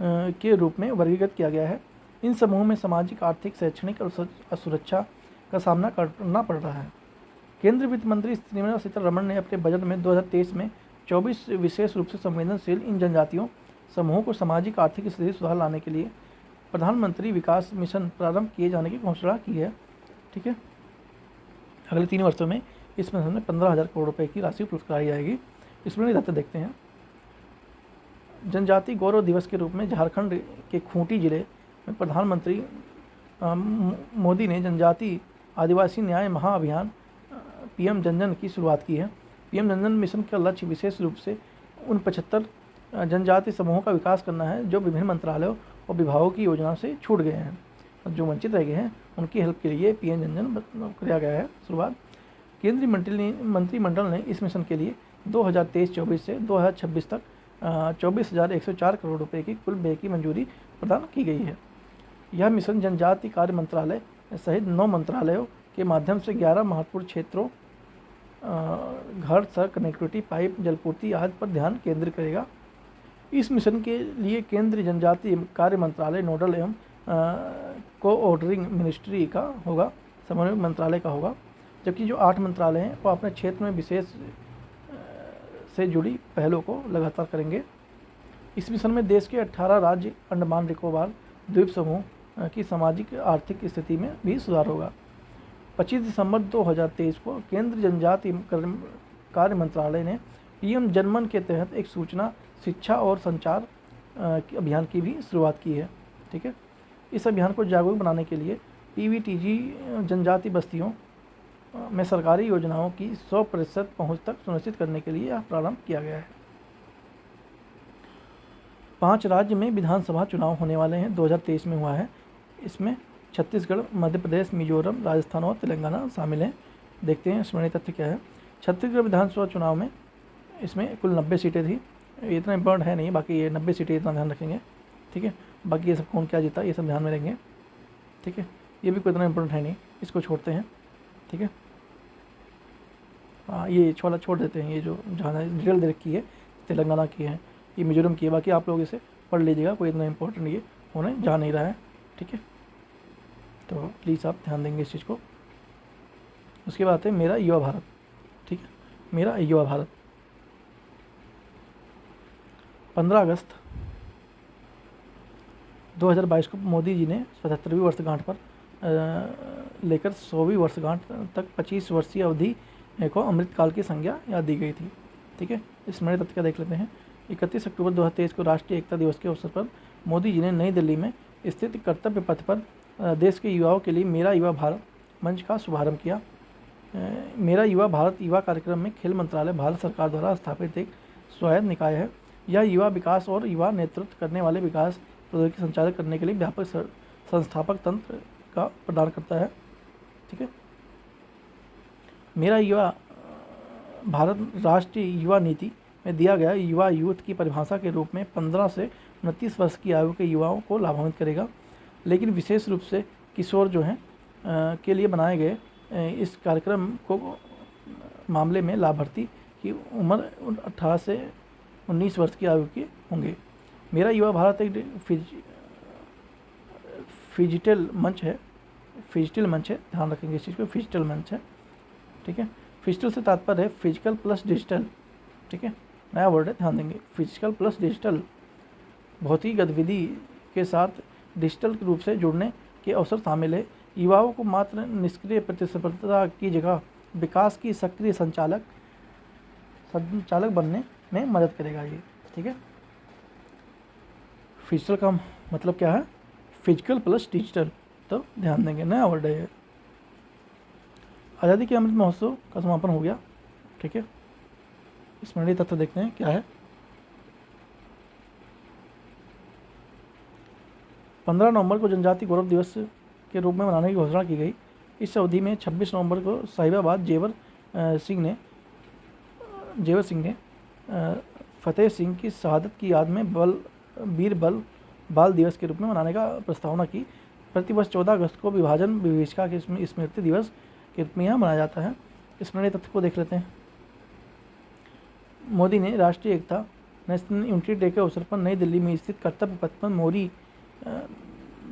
के रूप में वर्गीकृत किया गया है। इन समूहों में सामाजिक, आर्थिक, शैक्षणिक और असुरक्षा का सामना करना पड़ रहा है। केंद्रीय वित्त मंत्री निर्मला सीतारमण ने अपने बजट में 2023 में 24 विशेष रूप से संवेदनशील इन जनजातियों समूहों को सामाजिक आर्थिक स्थिति सुधार लाने के लिए प्रधानमंत्री विकास मिशन प्रारंभ किए जाने की घोषणा की है। ठीक है, अगले 3 वर्षों में इस मिशन में 15,000 करोड़ रुपए की राशि उपलब्ध कराई जाएगी। इसमें तथ्य देखते हैं। जनजाति गौरव दिवस के रूप में झारखंड के खूंटी जिले में प्रधानमंत्री मोदी ने जनजाति आदिवासी न्याय महाअभियान पीएम जनजन की शुरुआत की है। पीएम जनजन मिशन का लक्ष्य विशेष रूप से उन 75 जनजाति समूहों का विकास करना है जो विभिन्न मंत्रालयों और विभागों की योजना से छूट गए हैं, जो वंचित रह गए हैं। उनकी हेल्प के लिए पीएम जनजन किया गया है शुरुआत। केंद्रीय मंत्रिमंडल ने इस मिशन के लिए 2023-24 से 2026 तक 24,104 करोड़ रुपए की कुल व्यय की मंजूरी प्रदान की गई है। यह मिशन जनजाति कार्य मंत्रालय सहित 9 मंत्रालयों के माध्यम से 11 महत्वपूर्ण क्षेत्रों घर, सड़क, कनेक्टिविटी, पाइप, जलपूर्ति आदि पर ध्यान केंद्रित करेगा। इस मिशन के लिए केंद्रीय जनजातीय कार्य मंत्रालय नोडल एवं कोऑर्डिनेटिंग मिनिस्ट्री का होगा, समन्वय मंत्रालय का होगा, जबकि जो 8 मंत्रालय हैं वो अपने क्षेत्र में विशेष से जुड़ी पहलों को लगातार करेंगे। इस मिशन में देश के 18 राज्य, अंडमान निकोबार द्वीप समूह की सामाजिक आर्थिक स्थिति में भी सुधार होगा। 25 दिसंबर 2023 को केंद्रीय जनजातीय कार्य मंत्रालय ने पीएम जनमन के तहत एक सूचना, शिक्षा और संचार अभियान की भी शुरुआत की है। ठीक है, इस अभियान को जागरूक बनाने के लिए पीवीटीजी जनजाति बस्तियों में सरकारी योजनाओं की 100% पहुँच तक सुनिश्चित करने के लिए यह प्रारंभ किया गया है। 5 राज्य में विधानसभा चुनाव होने वाले हैं, 2023 में हुआ है। इसमें छत्तीसगढ़, मध्य प्रदेश, मिजोरम, राजस्थान और तेलंगाना शामिल हैं। देखते हैं स्मरणीय तथ्य क्या है। छत्तीसगढ़ विधानसभा चुनाव में इसमें कुल 90 सीटें थी। इतना इम्पोर्टेंट है नहीं, बाकी ये 90 सीटें इतना ध्यान रखेंगे। ठीक है, बाकी ये सब कौन क्या जीता ये सब ध्यान में रहेंगे। ठीक है, ये भी कोई इतना इम्पोर्टेंट है नहीं, इसको छोड़ते हैं। ठीक है, हाँ ये वाला छोड़ देते हैं। ये जो जहाँ डिटेल दे रखी है तेलंगाना की है, ये मिजोरम की है, बाकी आप लोग इसे पढ़ लीजिएगा, कोई इतना इम्पोर्टेंट ये होने जा नहीं रहा है। ठीक है, तो प्लीज़ आप ध्यान देंगे इस चीज़ को। उसके बाद है मेरा युवा भारत। ठीक है, मेरा युवा भारत 15 अगस्त 2022 को मोदी जी ने 75वीं वर्षगांठ पर लेकर 100वीं वर्षगांठ तक 25 वर्षीय अवधि को अमृतकाल की संज्ञा याद दी गई थी। ठीक है, स्मरणीय तथ्य का देख लेते हैं। 31 अक्टूबर 2023 को राष्ट्रीय एकता दिवस के अवसर पर मोदी जी ने नई दिल्ली में स्थित कर्तव्य पथ पर देश के युवाओं के लिए मेरा युवा भारत मंच का शुभारंभ किया। मेरा युवा भारत युवा कार्यक्रम में खेल मंत्रालय भारत सरकार द्वारा स्थापित एक स्वायत्त निकाय है। यह युवा विकास और युवा नेतृत्व करने वाले विकास प्रौद्योगिकी संचालित करने के लिए व्यापक संस्थापक तंत्र का प्रदान करता है। ठीक है, मेरा युवा भारत राष्ट्रीय युवा नीति में दिया गया युवा यूथ की परिभाषा के रूप में 15 से 29 वर्ष की आयु के युवाओं को लाभान्वित करेगा, लेकिन विशेष रूप से किशोर जो हैं के लिए बनाए गए इस कार्यक्रम को मामले में लाभार्थी की उम्र 18 से 19 वर्ष की आयु के होंगे। मेरा युवा भारत एक डिजिटल मंच है, ध्यान रखेंगे इस चीज़ को, डिजिटल मंच है। ठीक है, डिजिटल से तात्पर्य है फिजिकल प्लस डिजिटल। ठीक है, नया वर्ड है, ध्यान देंगे, फिजिकल प्लस डिजिटल। भौतिक गतिविधि के साथ डिजिटल रूप से जुड़ने के अवसर शामिल है। युवाओं को मात्र निष्क्रिय प्रतिस्पर्धा की जगह विकास की सक्रिय संचालक बनने में मदद करेगा ये। ठीक है, फिजिकल का मतलब क्या है, फिजिकल प्लस डिजिटल, तो ध्यान देंगे, नया वर्ड है। आज़ादी के अमृत महोत्सव का समापन हो गया। ठीक है, स्मरणीय तत्व देखते हैं क्या है। 15 नवंबर को जनजाति गौरव दिवस के रूप में मनाने की घोषणा की गई। इस अवधि में 26 नवंबर को साहिबाबाद जेवर सिंह ने फतेह सिंह की शहादत की याद में वीर बाल दिवस के रूप में मनाने का प्रस्तावना की। प्रतिवर्ष 14 अगस्त को विभाजन विभीषिका के स्मृति दिवस के रूप में यह मनाया जाता है। स्मरणीय तथ्य को देख लेते हैं। मोदी ने राष्ट्रीय एकता नेशनल यूनिटी डे के अवसर पर नई दिल्ली में स्थित कर्तव्य पथ पर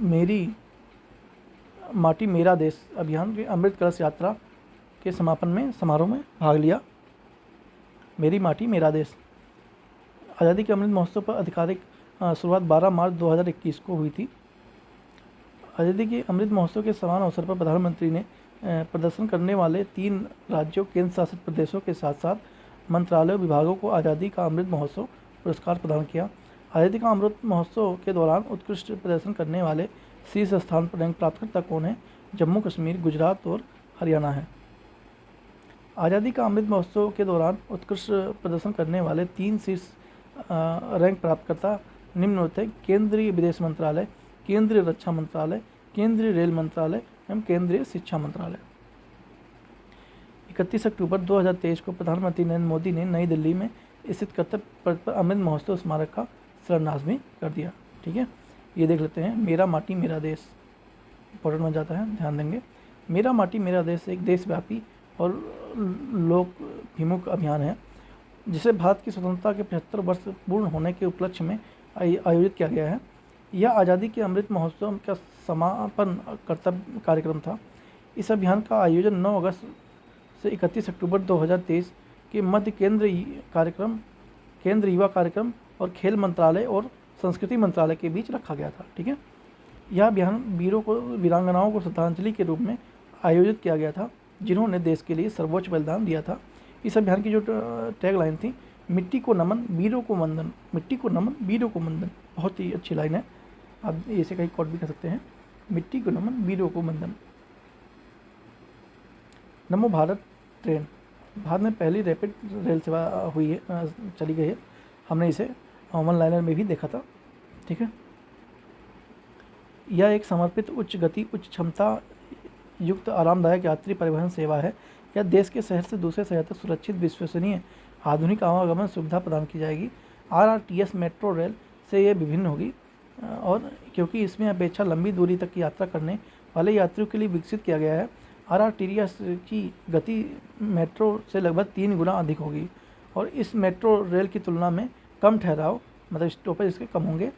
मेरी माटी मेरा देश अभियान की अमृत कलश यात्रा के समापन समारोह में भाग लिया। मेरी माटी मेरा देश। आज़ादी के अमृत महोत्सव पर आधिकारिक शुरुआत 12 मार्च 2021 को हुई थी। आज़ादी के अमृत महोत्सव के समान अवसर पर प्रधानमंत्री ने प्रदर्शन करने वाले 3 राज्यों केंद्र शासित प्रदेशों के साथ साथ मंत्रालयों विभागों को आज़ादी का अमृत महोत्सव पुरस्कार प्रदान किया। आज़ादी का अमृत महोत्सव के दौरान उत्कृष्ट प्रदर्शन करने वाले शीर्ष स्थान पर रैंक प्राप्तकर्ता कौन है? जम्मू कश्मीर, गुजरात और हरियाणा है। आज़ादी का अमृत महोत्सव के दौरान उत्कृष्ट प्रदर्शन करने वाले 3 शीर्ष रैंक प्राप्तकर्ता निम्नलिखित हैं: केंद्रीय विदेश मंत्रालय, केंद्रीय रक्षा मंत्रालय, केंद्रीय रेल मंत्रालय एवं केंद्रीय शिक्षा मंत्रालय। 31 अक्टूबर 2023 को प्रधानमंत्री नरेंद्र मोदी ने नई दिल्ली में स्थित कर्तव्य पथ पर अमृत महोत्सव स्मारक का शिलान्यास भी कर दिया। ठीक है, ये देख लेते हैं। मेरा माटी मेरा देश इंपॉर्टेंट बन जाता है, ध्यान देंगे। मेरा माटी मेरा देश एक देशव्यापी और लोकभिमुख अभियान है जिसे भारत की स्वतंत्रता के 75 वर्ष पूर्ण होने के उपलक्ष्य में आयोजित किया गया है। यह आज़ादी के अमृत महोत्सव का समापन कर्तव्य कार्यक्रम था। इस अभियान का आयोजन 9 अगस्त से 31 अक्टूबर 2023 के मध्य केंद्र युवा कार्यक्रम और खेल मंत्रालय और संस्कृति मंत्रालय के बीच रखा गया था। ठीक है, यह अभियान वीरांगनाओं को श्रद्धांजलि के रूप में आयोजित किया गया था जिन्होंने देश के लिए सर्वोच्च बलिदान दिया था। इस अभियान की जो टैगलाइन थी, मिट्टी को नमन वीरों को वंदन, मिट्टी को नमन वीरों को वंदन। बहुत ही अच्छी लाइन है, आप इसे कहीं कोट भी कर सकते हैं, मिट्टी को नमन वीरों को वंदन। नमो भारत ट्रेन भारत में पहली रैपिड रेल सेवा हुई है, चली गई है। हमने इसे वन लाइनर में भी देखा था। ठीक है, यह एक समर्पित उच्च गति उच्च क्षमता युक्त आरामदायक यात्री परिवहन सेवा है। यह देश के शहर से दूसरे शहर तक सुरक्षित, विश्वसनीय, आधुनिक आवागमन सुविधा प्रदान की जाएगी। RRTS मेट्रो रेल से यह विभिन्न होगी और क्योंकि इसमें अपेक्षा लंबी दूरी तक की यात्रा करने वाले यात्रियों के लिए विकसित किया गया है। RRTS की गति मेट्रो से लगभग 3 गुना अधिक होगी और इस मेट्रो रेल की तुलना में कम ठहराव, मतलब स्टॉपेज इसके कम होंगे।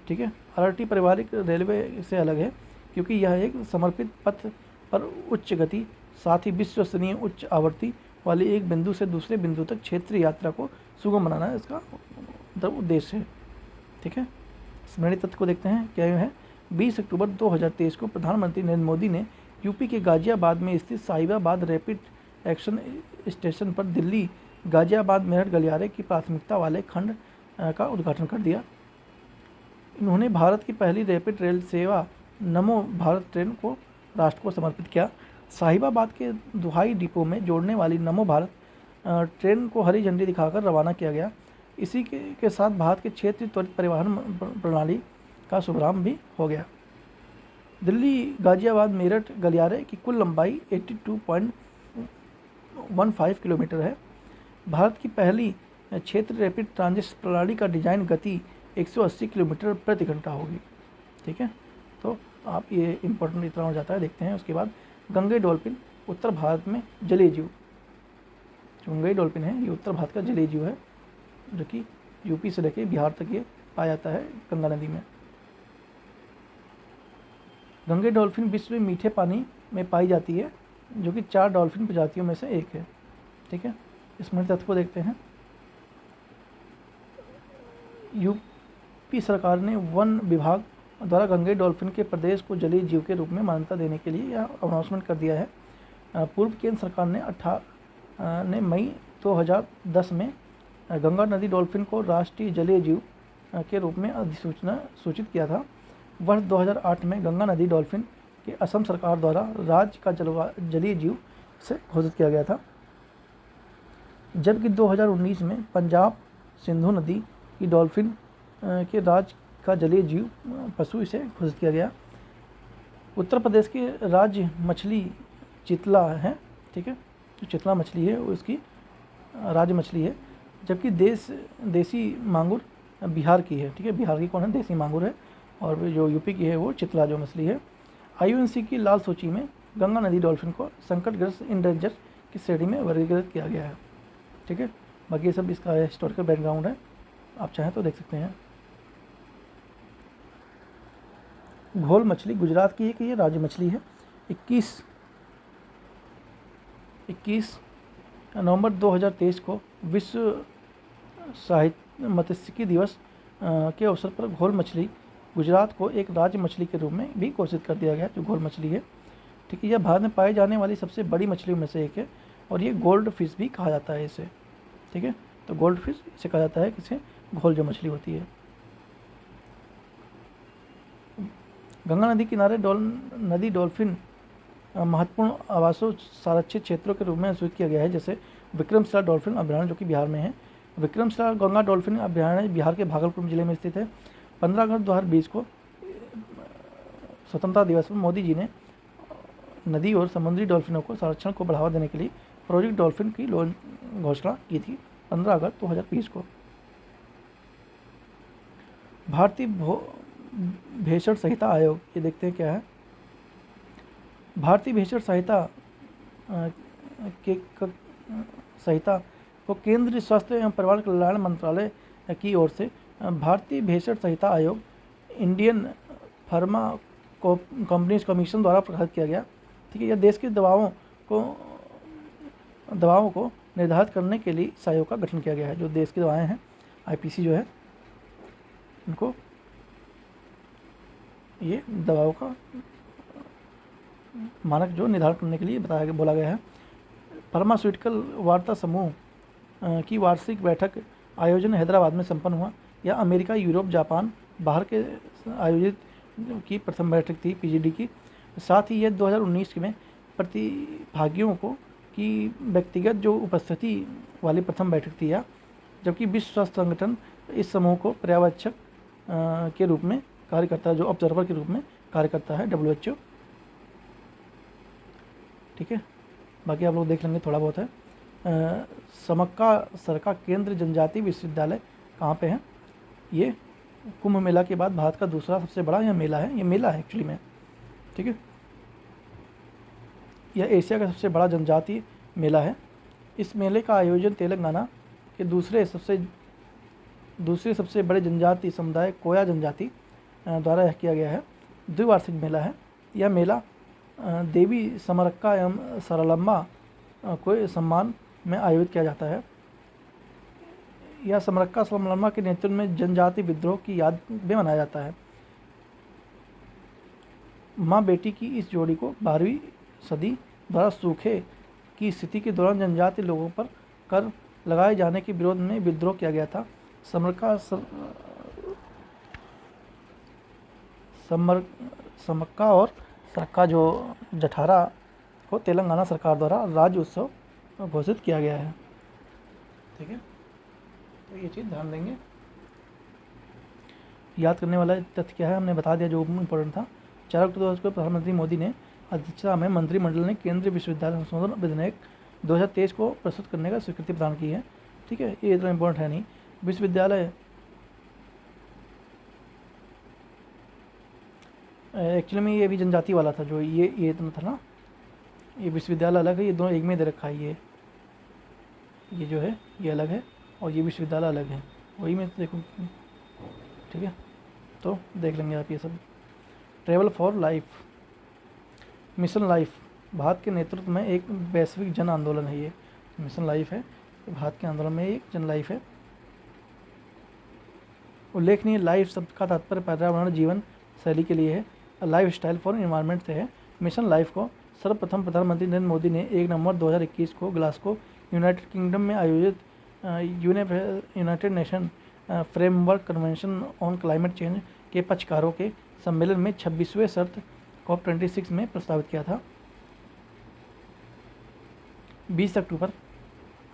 ठीक है, RRT पारिवारिक रेलवे से अलग है क्योंकि यह एक समर्पित पथ पर उच्च गति साथ ही विश्वसनीय उच्च आवृत्ति वाली एक बिंदु से दूसरे बिंदु तक क्षेत्रीय यात्रा को सुगम बनाना है इसका मतलब उद्देश्य है। ठीक है, स्मरणीय तथ्य को देखते हैं क्या है। 20 अक्टूबर 2023 को प्रधानमंत्री नरेंद्र मोदी ने यूपी के गाजियाबाद में स्थित साहिबाबाद रैपिड एक्शन स्टेशन पर दिल्ली गाजियाबाद मेरठ गलियारे की प्राथमिकता वाले खंड का उद्घाटन कर दिया। इन्होंने भारत की पहली रैपिड रेल सेवा नमो भारत ट्रेन को राष्ट्र को समर्पित किया। साहिबाबाद के दुहाई डिपो में जोड़ने वाली नमो भारत ट्रेन को हरी झंडी दिखाकर रवाना किया गया। इसी के साथ भारत के क्षेत्रीय त्वरित परिवहन प्रणाली का शुभारंभ भी हो गया। दिल्ली गाजियाबाद मेरठ गलियारे की कुल लंबाई 82.15 किलोमीटर है। भारत की पहली क्षेत्र रैपिड ट्रांजिट प्रणाली का डिजाइन गति 180 किलोमीटर प्रति घंटा होगी। ठीक है, तो आप ये इम्पोर्टेंट इतना हो जाता है, देखते हैं। उसके बाद गंगे डॉल्फिन उत्तर भारत में जलीय जीव। गंगे डॉल्फिन है ये उत्तर भारत का जलीय जीव है जो कि यूपी से लेकर बिहार तक ये पाया जाता है गंगा नदी में। गंगे डॉल्फिन विश्व में मीठे पानी में पाई जाती है जो कि 4 डॉल्फिन प्रजातियों में से एक है। ठीक है, इसमें तथ्य को देखते हैं। यूपी सरकार ने वन विभाग द्वारा गंगे डॉल्फिन के प्रदेश को जलीय जीव के रूप में मान्यता देने के लिए यह अनाउंसमेंट कर दिया है। पूर्व केंद्र सरकार ने मई 2010 में गंगा नदी डॉल्फिन को राष्ट्रीय जलीय जीव के रूप में अधिसूचना सूचित किया था। वर्ष 2008 में गंगा नदी डॉल्फिन के असम सरकार द्वारा राज्य का जलीय जीव से घोषित किया गया था, जबकि 2019 में पंजाब सिंधु नदी की डॉल्फिन के राज्य का जलीय जीव पशु इसे घोषित किया गया। उत्तर प्रदेश के राज्य मछली चितला है। ठीक है, जो चितला मछली है वो इसकी राज्य मछली है, जबकि देसी मांगुर बिहार की है। ठीक है, बिहार की कौन है? देसी मांगुर है, और जो यूपी की है वो चितला जो मछली है। IUCN की लाल सूची में गंगा नदी डॉल्फिन को संकटग्रस्त इंडेंजर की श्रेणी में वर्गीकृत किया गया है। ठीक है, बाकी ये सब इसका हिस्टोरिकल बैकग्राउंड है, आप चाहें तो देख सकते हैं। घोल मछली गुजरात की एक ये राज्य मछली है। 21 नवंबर 2023 को विश्व साहित्य मत्स्यिकी दिवस के अवसर पर घोल मछली गुजरात को एक राज्य मछली के रूप में भी घोषित कर दिया गया, जो घोल मछली है। ठीक है, यह भारत में पाई जाने वाली सबसे बड़ी मछलियों में से एक है और ये गोल्ड फिश भी कहा जाता है इसे। ठीक है, तो गोल्ड फिश इसे कहा जाता है, किसे, घोल जो मछली होती है। गंगा नदी किनारे नदी डॉल्फिन महत्वपूर्ण आवासों संरक्षित क्षेत्रों के रूप में स्वीकृत किया गया है, जैसे विक्रमशिला डॉल्फिन अभ्यारण्य जो कि बिहार में है। विक्रमशिला गंगा डॉल्फिन अभ्यारण्य बिहार के भागलपुर जिले में स्थित है। 15 अगस्त 2020 को स्वतंत्रता दिवस पर मोदी जी ने नदी और समुद्री डॉल्फिनों को संरक्षण को बढ़ावा देने के लिए प्रोजेक्ट डॉल्फिन की घोषणा की थी 15 अगस्त 2020 को। भारतीय भेषज संहिता आयोग, ये देखते हैं क्या है। भारतीय भेषज संहिता संहिता को केंद्रीय स्वास्थ्य एवं परिवार कल्याण मंत्रालय की ओर से भारतीय भेषज संहिता आयोग इंडियन फार्मा कंपनीज कमीशन द्वारा प्रकाशित किया गया। ठीक है, यह देश की दवाओं को निर्धारित करने के लिए इस आयोग का गठन किया गया है। जो देश की दवाएं हैं, आईपीसी जो है, उनको ये दवाओं का मानक जो निर्धारण करने के लिए बोला गया है। फार्मास्यूटिकल वार्ता समूह की वार्षिक बैठक आयोजन हैदराबाद में संपन्न हुआ। यह अमेरिका, यूरोप, जापान, बाहर के आयोजित की प्रथम बैठक थी पीजीडी की। साथ ही यह 2019 में प्रतिभागियों को की व्यक्तिगत जो उपस्थिति वाली प्रथम बैठक थी यह, जबकि विश्व स्वास्थ्य संगठन इस समूह को पर्यवेक्षक के रूप में कार्य करता है, जो ऑब्जर्वर के रूप में कार्य करता है, WHO। ठीक है, बाकी आप लोग देख लेंगे, थोड़ा बहुत है। समक्का सरका केंद्र जनजाति विश्वविद्यालय कहाँ पे है? ये कुंभ मेला के बाद भारत का दूसरा सबसे बड़ा यह मेला है। ये मेला है एक्चुअली में, ठीक है। यह एशिया का सबसे बड़ा जनजातीय मेला है। इस मेले का आयोजन तेलंगाना के दूसरे सबसे बड़े जनजातीय समुदाय कोया जनजाति द्वारा किया गया है। द्विवार्षिक मेला है। यह मेला देवी समरक्का एवं सरलम्मा को सम्मान में आयोजित किया जाता है। यह समरक्का सरलम्मा के नेतृत्व में जनजाति विद्रोह की याद में मनाया जाता है। माँ बेटी की इस जोड़ी को 12वीं सदी द्वारा सूखे की स्थिति के दौरान जनजातीय लोगों पर कर लगाए जाने के विरोध में विद्रोह किया गया था। समक्का और सरक्का जो जठारा को तेलंगाना सरकार द्वारा राज्य उत्सव घोषित किया गया है। ठीक है, तो ये चीज़ ध्यान देंगे। याद करने वाला तथ्य क्या है, हमने बता दिया जो इम्पोर्टेंट था। 4 अक्टूबर को प्रधानमंत्री मोदी ने अध्यक्षता में मंत्रिमंडल ने केंद्रीय विश्वविद्यालय संशोधन विधेयक 2023 को प्रस्तुत करने का स्वीकृति प्रदान की है। ठीक है, ये इतना इम्पोर्टेंट है नहीं। विश्वविद्यालय एक्चुअली में ये भी जनजाति वाला था, जो ये इतना था ना। ये विश्वविद्यालय अलग है, ये दोनों एक में दे रखा है। ये जो है ये अलग है और ये विश्वविद्यालय अलग है, वही मैं देखूँ। ठीक है, तो देख लेंगे आप ये सब। Travel for life mission life Bharat के नेतृत्व में एक वैश्विक जन आंदोलन है। ये मिशन लाइफ है, भारत के आंदोलन में एक जन लाइफ है। उल्लेखनीय लाइफ शब्द का तात्पर्य पर्यावरण जीवन शैली के लिए है। लाइफ स्टाइल फॉर इन्वायरमेंट से है। मिशन लाइफ को सर्वप्रथम प्रधानमंत्री नरेंद्र मोदी ने 1 नवंबर 2021 को ग्लासगो यूनाइटेड किंगडम में आयोजित United nation framework convention on climate change के पक्षकारों के सम्मेलन में 26वें सत्र COP26 में प्रस्तावित किया था। 20 अक्टूबर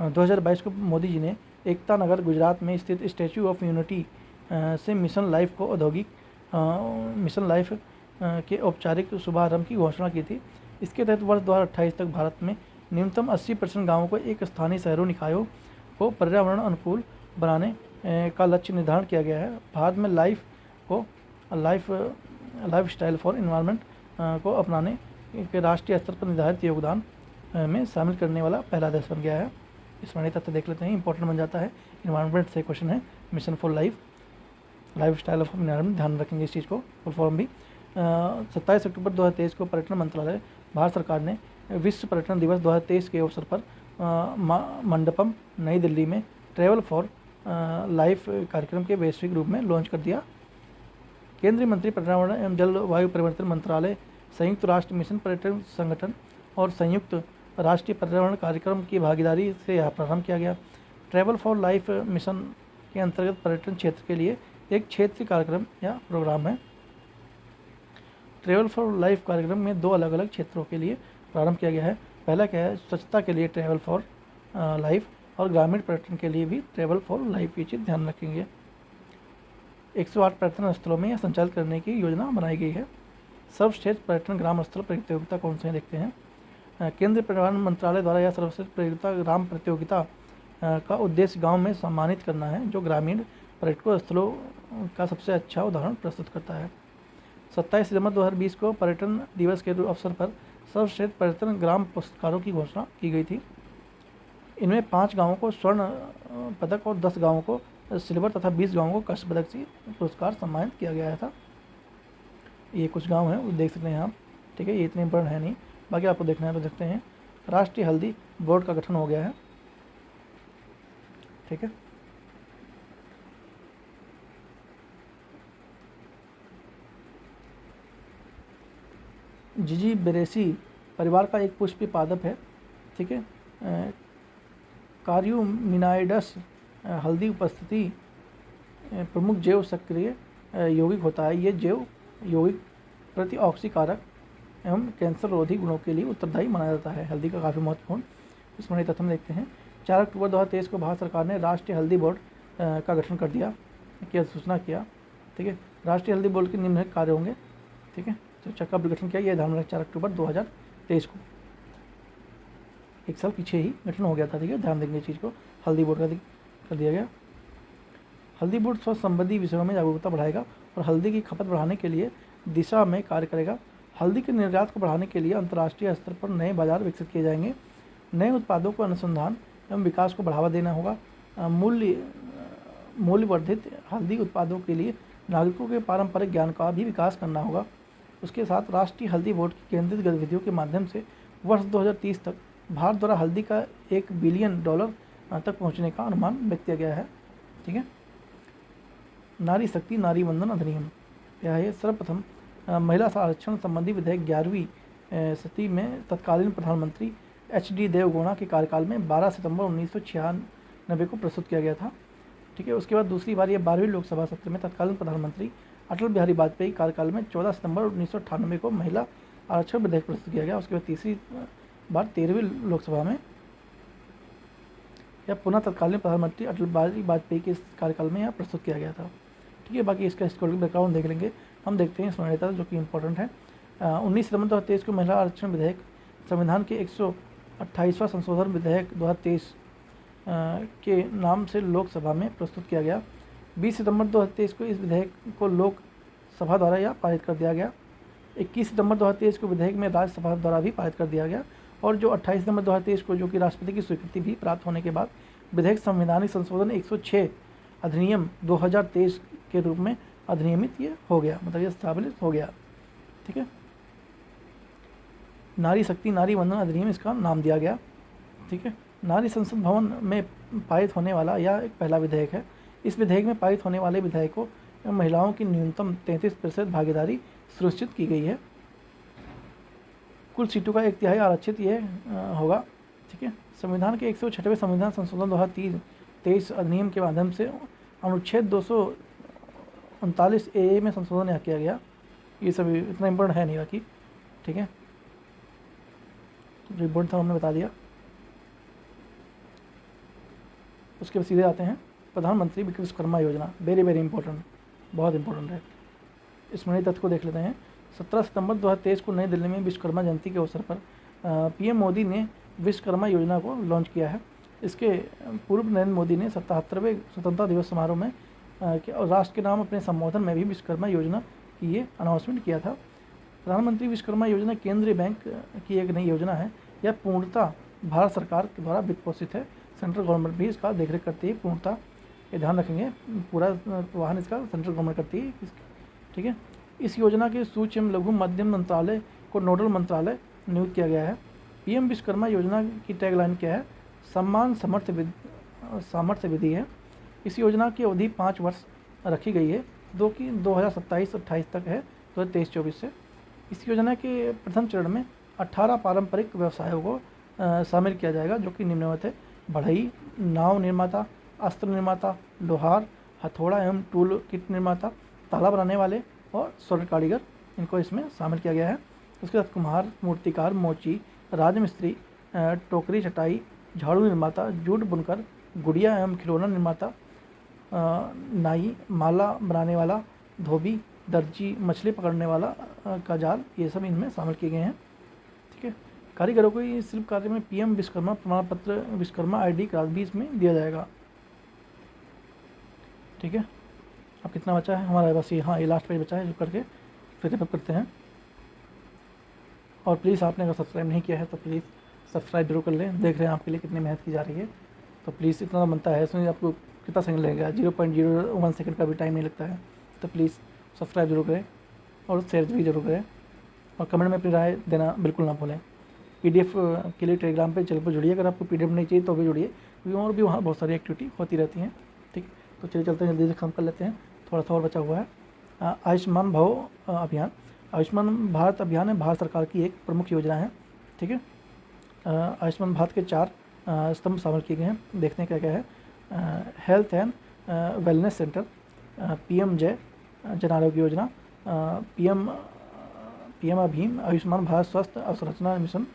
2022 को मोदी जी ने एकता नगर गुजरात में स्थित स्टैच्यू ऑफ यूनिटी से मिशन लाइफ को औद्योगिक मिशन लाइफ के औपचारिक शुभारंभ की घोषणा की थी। इसके तहत वर्ष 2028 तक भारत में न्यूनतम 80% गाँवों को एक स्थानीय शहरों निकायों को पर्यावरण अनुकूल बनाने का लक्ष्य निर्धारण किया गया है। भारत में लाइफ स्टाइल फॉर इन्वायरमेंट को अपनाने के राष्ट्रीय स्तर पर निर्धारित योगदान में शामिल करने वाला पहला देश बन गया है। स्मरणीय तथ्य देख लेते हैं, इंपॉर्टेंट बन जाता है। इन्वायरमेंट से क्वेश्चन है, mission for life style of environment, ध्यान रखेंगे इस चीज़ को, फुल फॉर्म भी। 27 अक्टूबर 2023 को पर्यटन मंत्रालय भारत सरकार ने विश्व पर्यटन दिवस 2023 के अवसर पर मंडपम नई दिल्ली में ट्रैवल फॉर लाइफ कार्यक्रम के वैश्विक रूप में लॉन्च कर दिया। केंद्रीय मंत्री पर्यावरण एवं जलवायु परिवर्तन मंत्रालय, संयुक्त राष्ट्र मिशन पर्यटन संगठन और संयुक्त राष्ट्रीय पर्यावरण कार्यक्रम की भागीदारी से यह प्रारंभ किया गया। ट्रैवल फॉर लाइफ मिशन के अंतर्गत पर्यटन क्षेत्र के लिए एक क्षेत्रीय कार्यक्रम या प्रोग्राम है। ट्रैवल फॉर लाइफ कार्यक्रम में 2 अलग अलग क्षेत्रों के लिए प्रारंभ किया गया है। पहला क्या है, स्वच्छता के लिए ट्रैवल फॉर लाइफ, और ग्रामीण पर्यटन के लिए भी ट्रैवल फॉर लाइफ, ये चीज़ ध्यान रखेंगे। 108 पर्यटन स्थलों में यह संचालित करने की योजना बनाई गई है। सर्वश्रेष्ठ पर्यटन ग्राम स्थल प्रतियोगिता कौन से हैं देखते हैं। केंद्रीय पर्यावरण मंत्रालय द्वारा यह सर्वश्रेष्ठ प्रतियोगिता ग्राम प्रतियोगिता का उद्देश्य गांव में सम्मानित करना है, जो ग्रामीण पर्यटकों स्थलों का सबसे अच्छा उदाहरण प्रस्तुत करता है। 27 सितंबर 2020 को पर्यटन दिवस के अवसर पर सर्वश्रेष्ठ पर्यटन ग्राम पुरस्कारों की घोषणा की गई थी। इनमें 5 गांवों को स्वर्ण पदक और 10 गांवों को सिल्वर तथा 20 गांवों को कांस्य पदक से पुरस्कार सम्मानित किया गया था। ये कुछ गांव हैं, वो देख सकते हैं आप, ठीक है। ये इतने इंपॉर्टेंट है नहीं, बाकी आपको देखना है तो देखते हैं। राष्ट्रीय हल्दी बोर्ड का गठन हो गया है, ठीक है। जिजी बेरेसी परिवार का एक पुष्पीय पादप है, ठीक है। कार्यूमिनाइडस हल्दी उपस्थिति प्रमुख जैव सक्रिय यौगिक होता है। ये जैव यौगिक प्रतिऑक्सीकारक एवं कैंसर रोधी गुणों के लिए उत्तरदायी माना जाता है। हल्दी का काफ़ी महत्वपूर्ण स्मरणीय तथ्य हम देखते हैं। 4 अक्टूबर 2023 को भारत सरकार ने राष्ट्रीय हल्दी बोर्ड का गठन कर दिया, की अधिसूचना किया, ठीक है। राष्ट्रीय हल्दी बोर्ड के निम्नलिखित कार्य होंगे, ठीक है। तो चक्का गठन किया, यह ध्यान रखें 4 अक्टूबर 2023 को, एक साल पीछे ही गठन हो गया था, ठीक है। ध्यान देंगे इस चीज़ को, हल्दी बोर्ड का कर दिया गया। हल्दी बोर्ड स्वास्थ्य संबंधी विषयों में जागरूकता बढ़ाएगा और हल्दी की खपत बढ़ाने के लिए दिशा में कार्य करेगा। हल्दी के निर्यात को बढ़ाने के लिए अंतर्राष्ट्रीय स्तर पर नए बाजार विकसित किए जाएंगे। नए उत्पादों को अनुसंधान एवं विकास को बढ़ावा देना होगा। मूल्यवर्धित हल्दी उत्पादों के लिए नागरिकों के पारंपरिक ज्ञान का भी विकास करना होगा। उसके साथ राष्ट्रीय हल्दी बोर्ड की केंद्रित गतिविधियों के माध्यम से वर्ष 2030 तक भारत द्वारा हल्दी का $1 बिलियन तक पहुंचने का अनुमान व्यक्त किया गया है, ठीक है। नारी शक्ति नारी वंदन अधिनियम क्या है? सर्वप्रथम महिला आरक्षण संबंधी विधेयक 11वीं सदी में तत्कालीन प्रधानमंत्री HD देवगौड़ा के कार्यकाल में 12 सितंबर 1996 को प्रस्तुत किया गया था, ठीक है। उसके बाद दूसरी बार यह 12वीं लोकसभा सत्र में तत्कालीन प्रधानमंत्री अटल बिहारी वाजपेयी कार्यकाल में 14 सितंबर 1998 को महिला आरक्षण विधेयक प्रस्तुत किया गया। उसके बाद तीसरी बार 13वीं लोकसभा में यह पुनः तत्कालीन प्रधानमंत्री अटल बिहारी वाजपेयी के कार्यकाल में यह प्रस्तुत किया गया था, ठीक है। बाकी इसका हिस्टोरिकल बैकग्राउंड देख लेंगे, हम देखते हैं स्मरणीयता जो कि इंपॉर्टेंट है। 19 सितंबर 2023 को महिला आरक्षण विधेयक संविधान के 128वां संशोधन विधेयक 2023 के नाम से लोकसभा में प्रस्तुत किया गया। 20 सितंबर 2023 को इस विधेयक को लोकसभा द्वारा यह पारित कर दिया गया। 21 सितंबर 2023 को विधेयक में राज्यसभा द्वारा भी पारित कर दिया गया, और जो 28 सितंबर 2023 को, जो कि राष्ट्रपति की स्वीकृति भी प्राप्त होने के बाद, विधेयक संवैधानिक संशोधन 106 अधिनियम 2023 के रूप में अधिनियमित ये हो गया, मतलब ये स्टैब्लिश हो गया, ठीक है। नारी शक्ति नारी वंदन अधिनियम इसका नाम दिया गया, ठीक है। नारी संसद भवन में पारित होने वाला यह एक पहला विधेयक है। इस विधेयक में पारित होने वाले विधेयकों में महिलाओं की न्यूनतम 33% भागीदारी सुनिश्चित की गई है। कुल सीटों का 1/3 आरक्षित ये होगा, ठीक है। संविधान के 106वें संविधान संशोधन 2023 अधिनियम के माध्यम से अनुच्छेद 239 ए में संशोधन यहाँ किया गया। ये सभी इतना इम्पोर्टेंट है नहीं बाकी, ठीक है। जो इम्पोर्टेंट था हमने बता दिया। उसके बाद सीधे आते हैं प्रधानमंत्री विश्वकर्मा योजना, वेरी वेरी इंपॉर्टेंट, बहुत इंपॉर्टेंट है। स्मरणीय तथ्य को देख लेते हैं। 17 सितंबर 2023 को नई दिल्ली में विश्वकर्मा जयंती के अवसर पर PM मोदी ने विश्वकर्मा योजना को लॉन्च किया है। इसके पूर्व नरेंद्र मोदी ने 77वें स्वतंत्रता दिवस समारोह में और राष्ट्र के नाम अपने संबोधन में भी विश्वकर्मा योजना की ये अनाउंसमेंट किया था। प्रधानमंत्री विश्वकर्मा योजना केंद्रीय बैंक की एक नई योजना है। यह पूर्णतः भारत सरकार के द्वारा वित्त पोषित है। सेंट्रल गवर्नमेंट भी इसका देखरेख करती है पूर्णतः, ये ध्यान रखेंगे, पूरा वाहन इसका सेंट्रल गवर्नमेंट करती है, ठीक है। इस योजना के सूक्ष्म लघु मध्यम मंत्रालय को नोडल मंत्रालय नियुक्त किया गया है। पीएम विश्वकर्मा योजना की टैगलाइन क्या है? सम्मान सामर्थ्य विधि है। इस योजना की अवधि 5 वर्ष रखी गई है, जो कि 2027-28 तक है, 2023-24 से। इस योजना के प्रथम चरण में 18 पारंपरिक व्यवसायों को शामिल किया जाएगा, जो कि निम्नवत है: बढ़ई, नाव निर्माता, अस्त्र निर्माता, लोहार, हथौड़ा एवं टूल किट निर्माता, ताला बनाने वाले और स्वर्ण कारीगर, इनको इसमें शामिल किया गया है। उसके साथ कुम्हार, मूर्तिकार, मोची, राजमिस्त्री, टोकरी चटाई, झाड़ू निर्माता, जूट बुनकर, गुड़िया एवं खिलौना निर्माता, नाई, माला बनाने वाला, धोबी, दर्जी, मछली पकड़ने वाला का जाल, ये सब इनमें शामिल किए गए हैं, ठीक है। कारीगरों को इस शिल्प कार्य में पीएम विश्वकर्मा प्रमाण पत्र, विश्वकर्मा ID कार्ड भी इसमें दिया जाएगा, ठीक है। अब कितना बचा है हमारा? बस ये, हाँ, ये लास्ट पेज बचा है, जो करके फिर रैप करते हैं। और प्लीज़ आपने अगर सब्सक्राइब नहीं किया है तो प्लीज़ सब्सक्राइब जरूर कर लें। देख रहे हैं आपके लिए कितनी मेहनत की जा रही है, तो प्लीज़ इतना बनता है, इसमें आपको कितना सेकंड लगेगा? 0.01 सेकंड का भी टाइम नहीं लगता है, तो प्लीज़ सब्सक्राइब जरूर करें और शेयर भी जरूर करें, और कमेंट में अपनी राय देना बिल्कुल ना भूलें। PDF के लिए टेलीग्राम पे चैनल पर जुड़िए, अगर आपको PDF नहीं चाहिए तो भी जुड़िए, क्योंकि और भी वहाँ बहुत सारी एक्टिविटी होती रहती हैं, ठीक। तो चलिए चलते हैं, जल्दी से काम कर लेते हैं, थोड़ा सा और बचा हुआ है। आयुष्मान भव अभियान, आयुष्मान भारत अभियान है भारत सरकार की एक प्रमुख योजना है, ठीक है। आयुष्मान भारत के 4 स्तंभ शामिल किए गए हैं, देखते हैं क्या क्या है। Health and wellness centre, PM जय जन आरोग्य योजना, PM अभीम, आयुष्मान भारत स्वास्थ्य अवसंरचना मिशन,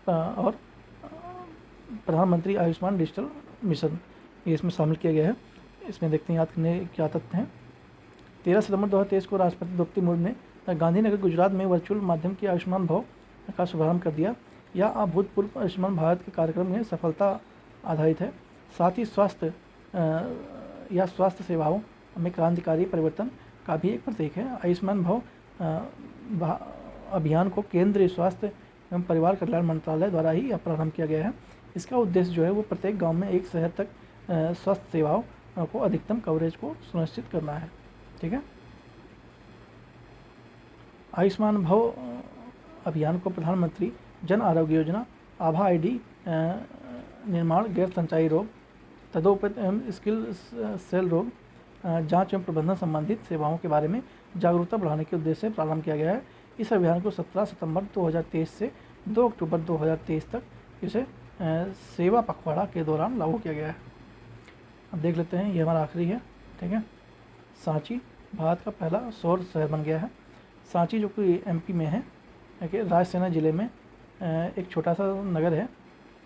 और प्रधानमंत्री आयुष्मान डिजिटल मिशन, ये इसमें शामिल किया गया है। इसमें देखते हैं याद करने क्या तथ्य हैं। 13 सितंबर 2023 को राष्ट्रपति द्रौपदी मुर्मू ने गांधीनगर गुजरात में वर्चुअल माध्यम के आयुष्मान भव का शुभारंभ कर दिया। यह अभूतपूर्व आयुष्मान भारत के कार्यक्रम में सफलता आधारित है, साथ ही स्वास्थ्य सेवाओं में क्रांतिकारी परिवर्तन का भी एक प्रतीक है। आयुष्मान भव अभियान को केंद्रीय स्वास्थ्य एवं परिवार कल्याण मंत्रालय द्वारा ही प्रारंभ किया गया है। इसका उद्देश्य जो है वो प्रत्येक गांव में एक शहर तक स्वास्थ्य सेवाओं को अधिकतम कवरेज को सुनिश्चित करना है, ठीक है। आयुष्मान भव अभियान को प्रधानमंत्री जन आरोग्य योजना, आभा ID निर्माण, गैर संचारी रोग, तदोपंत एवं स्किल सेल रोग जांच एवं प्रबंधन संबंधित सेवाओं के बारे में जागरूकता बढ़ाने के उद्देश्य से प्रारंभ किया गया है। इस अभियान को 17 सितंबर 2023 से 2 अक्टूबर 2023 तक इसे सेवा पखवाड़ा के दौरान लागू किया गया है। अब देख लेते हैं, ये हमारा आखिरी है, ठीक है। सांची भारत का पहला सौर शहर बन गया है। सांची जो कि MP में है, रायसेना ज़िले में एक छोटा सा नगर है,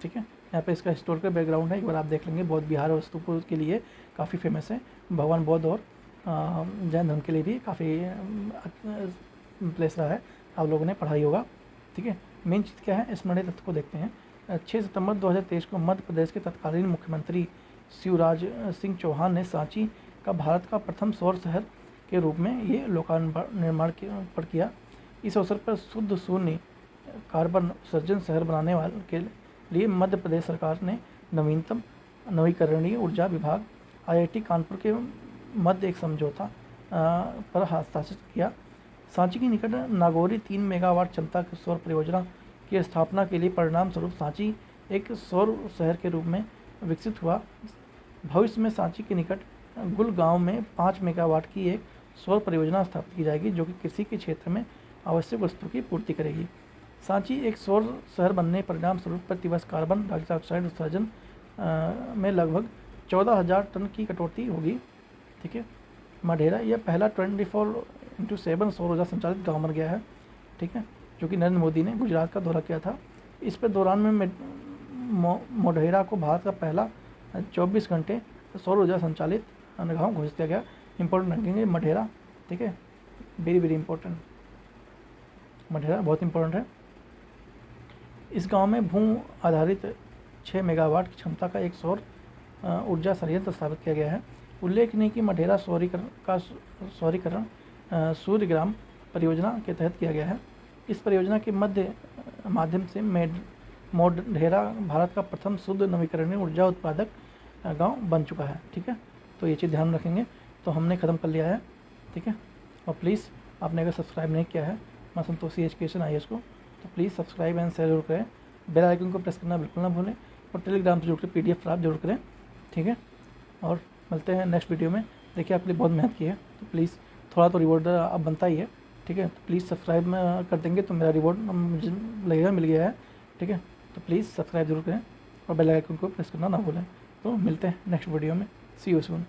ठीक है। यहाँ पे इसका हिस्टोरिकल बैकग्राउंड है, एक बार आप देख लेंगे। बौद्ध विहार और स्तूप के लिए काफ़ी फेमस है, भगवान बौद्ध और जैन धर्म के लिए भी काफ़ी प्लेस रहा है, आप लोगों ने पढ़ाई होगा, ठीक है। मेन चीज़ क्या है, स्मरणीय तथ्य को देखते हैं। 6 सितंबर 2023 को मध्य प्रदेश के तत्कालीन मुख्यमंत्री शिवराज सिंह चौहान ने सांची का भारत का प्रथम सौर शहर के रूप में ये निर्माण किया। इस अवसर पर शुद्ध शून्य कार्बन उत्सर्जन शहर बनाने वाले के लिए मध्य प्रदेश सरकार ने नवीकरणीय ऊर्जा विभाग IIT कानपुर के मध्य एक समझौता पर हस्ताक्षर किया। सांची के निकट नागौरी 3 मेगावाट क्षमता की सौर परियोजना की स्थापना के लिए परिणाम स्वरूप सांची एक सौर शहर के रूप में विकसित हुआ। भविष्य में सांची के निकट गुल गांव में 5 मेगावाट की एक सौर परियोजना स्थापित की जाएगी, जो कि कृषि के क्षेत्र में आवश्यक वस्तुओं की पूर्ति करेगी। सांची एक सौर शहर बनने परिणाम स्वरूप प्रतिवर्ष कार्बन डाइऑक्साइड उत्सर्जन में लगभग 14,000 टन की कटौती होगी, ठीक है। मढेरा यह पहला 24/7 सौर ऊर्जा संचालित गाँव बन गया है, ठीक है, जो कि नरेंद्र मोदी ने गुजरात का दौरा किया था। इस पर दौरान में मोढेरा को भारत का पहला 24 घंटे सौर ऊर्जा संचालित गाँव घोषित किया गया। इंपॉर्टेंट रखेंगे मढेरा, ठीक है, वेरी वेरी इंपॉर्टेंट, मढेरा बहुत इंपॉर्टेंट है। इस गांव में भू आधारित 6 मेगावाट की क्षमता का एक सौर ऊर्जा संयंत्र स्थापित किया गया है। उल्लेखनीय कि मढेरा सौरीकरण सूर्यग्राम परियोजना के तहत किया गया है। इस परियोजना के माध्यम से मोढेरा भारत का प्रथम शुद्ध नवीकरणीय ऊर्जा उत्पादक गांव बन चुका है। ठीक है, तो ये चीज़ ध्यान रखेंगे। तो हमने ख़त्म कर लिया है। ठीक है, और प्लीज़ आपने अगर सब्सक्राइब नहीं किया है माँ संतोषी एजुकेशन IAS को, तो प्लीज़ सब्सक्राइब एंड शेयर जरूर करें। बेल आइकन को प्रेस करना बिल्कुल ना भूलें, और टेलीग्राम से जुड़ कर PDF प्राप्त जरूर करें। ठीक है, और मिलते हैं नेक्स्ट वीडियो में। देखिए आपके लिए बहुत मेहनत की है, तो प्लीज़ थोड़ा तो रिवॉर्ड अब बनता ही है। ठीक है, तो प्लीज़ सब्सक्राइब कर देंगे तो मेरा रिवॉर्ड मुझे लगेगा मिल गया है। ठीक है, तो प्लीज़ सब्सक्राइब जरूर करें और बेल आइकन को प्रेस करना ना भूलें। तो मिलते हैं नेक्स्ट वीडियो में। सी यू सून।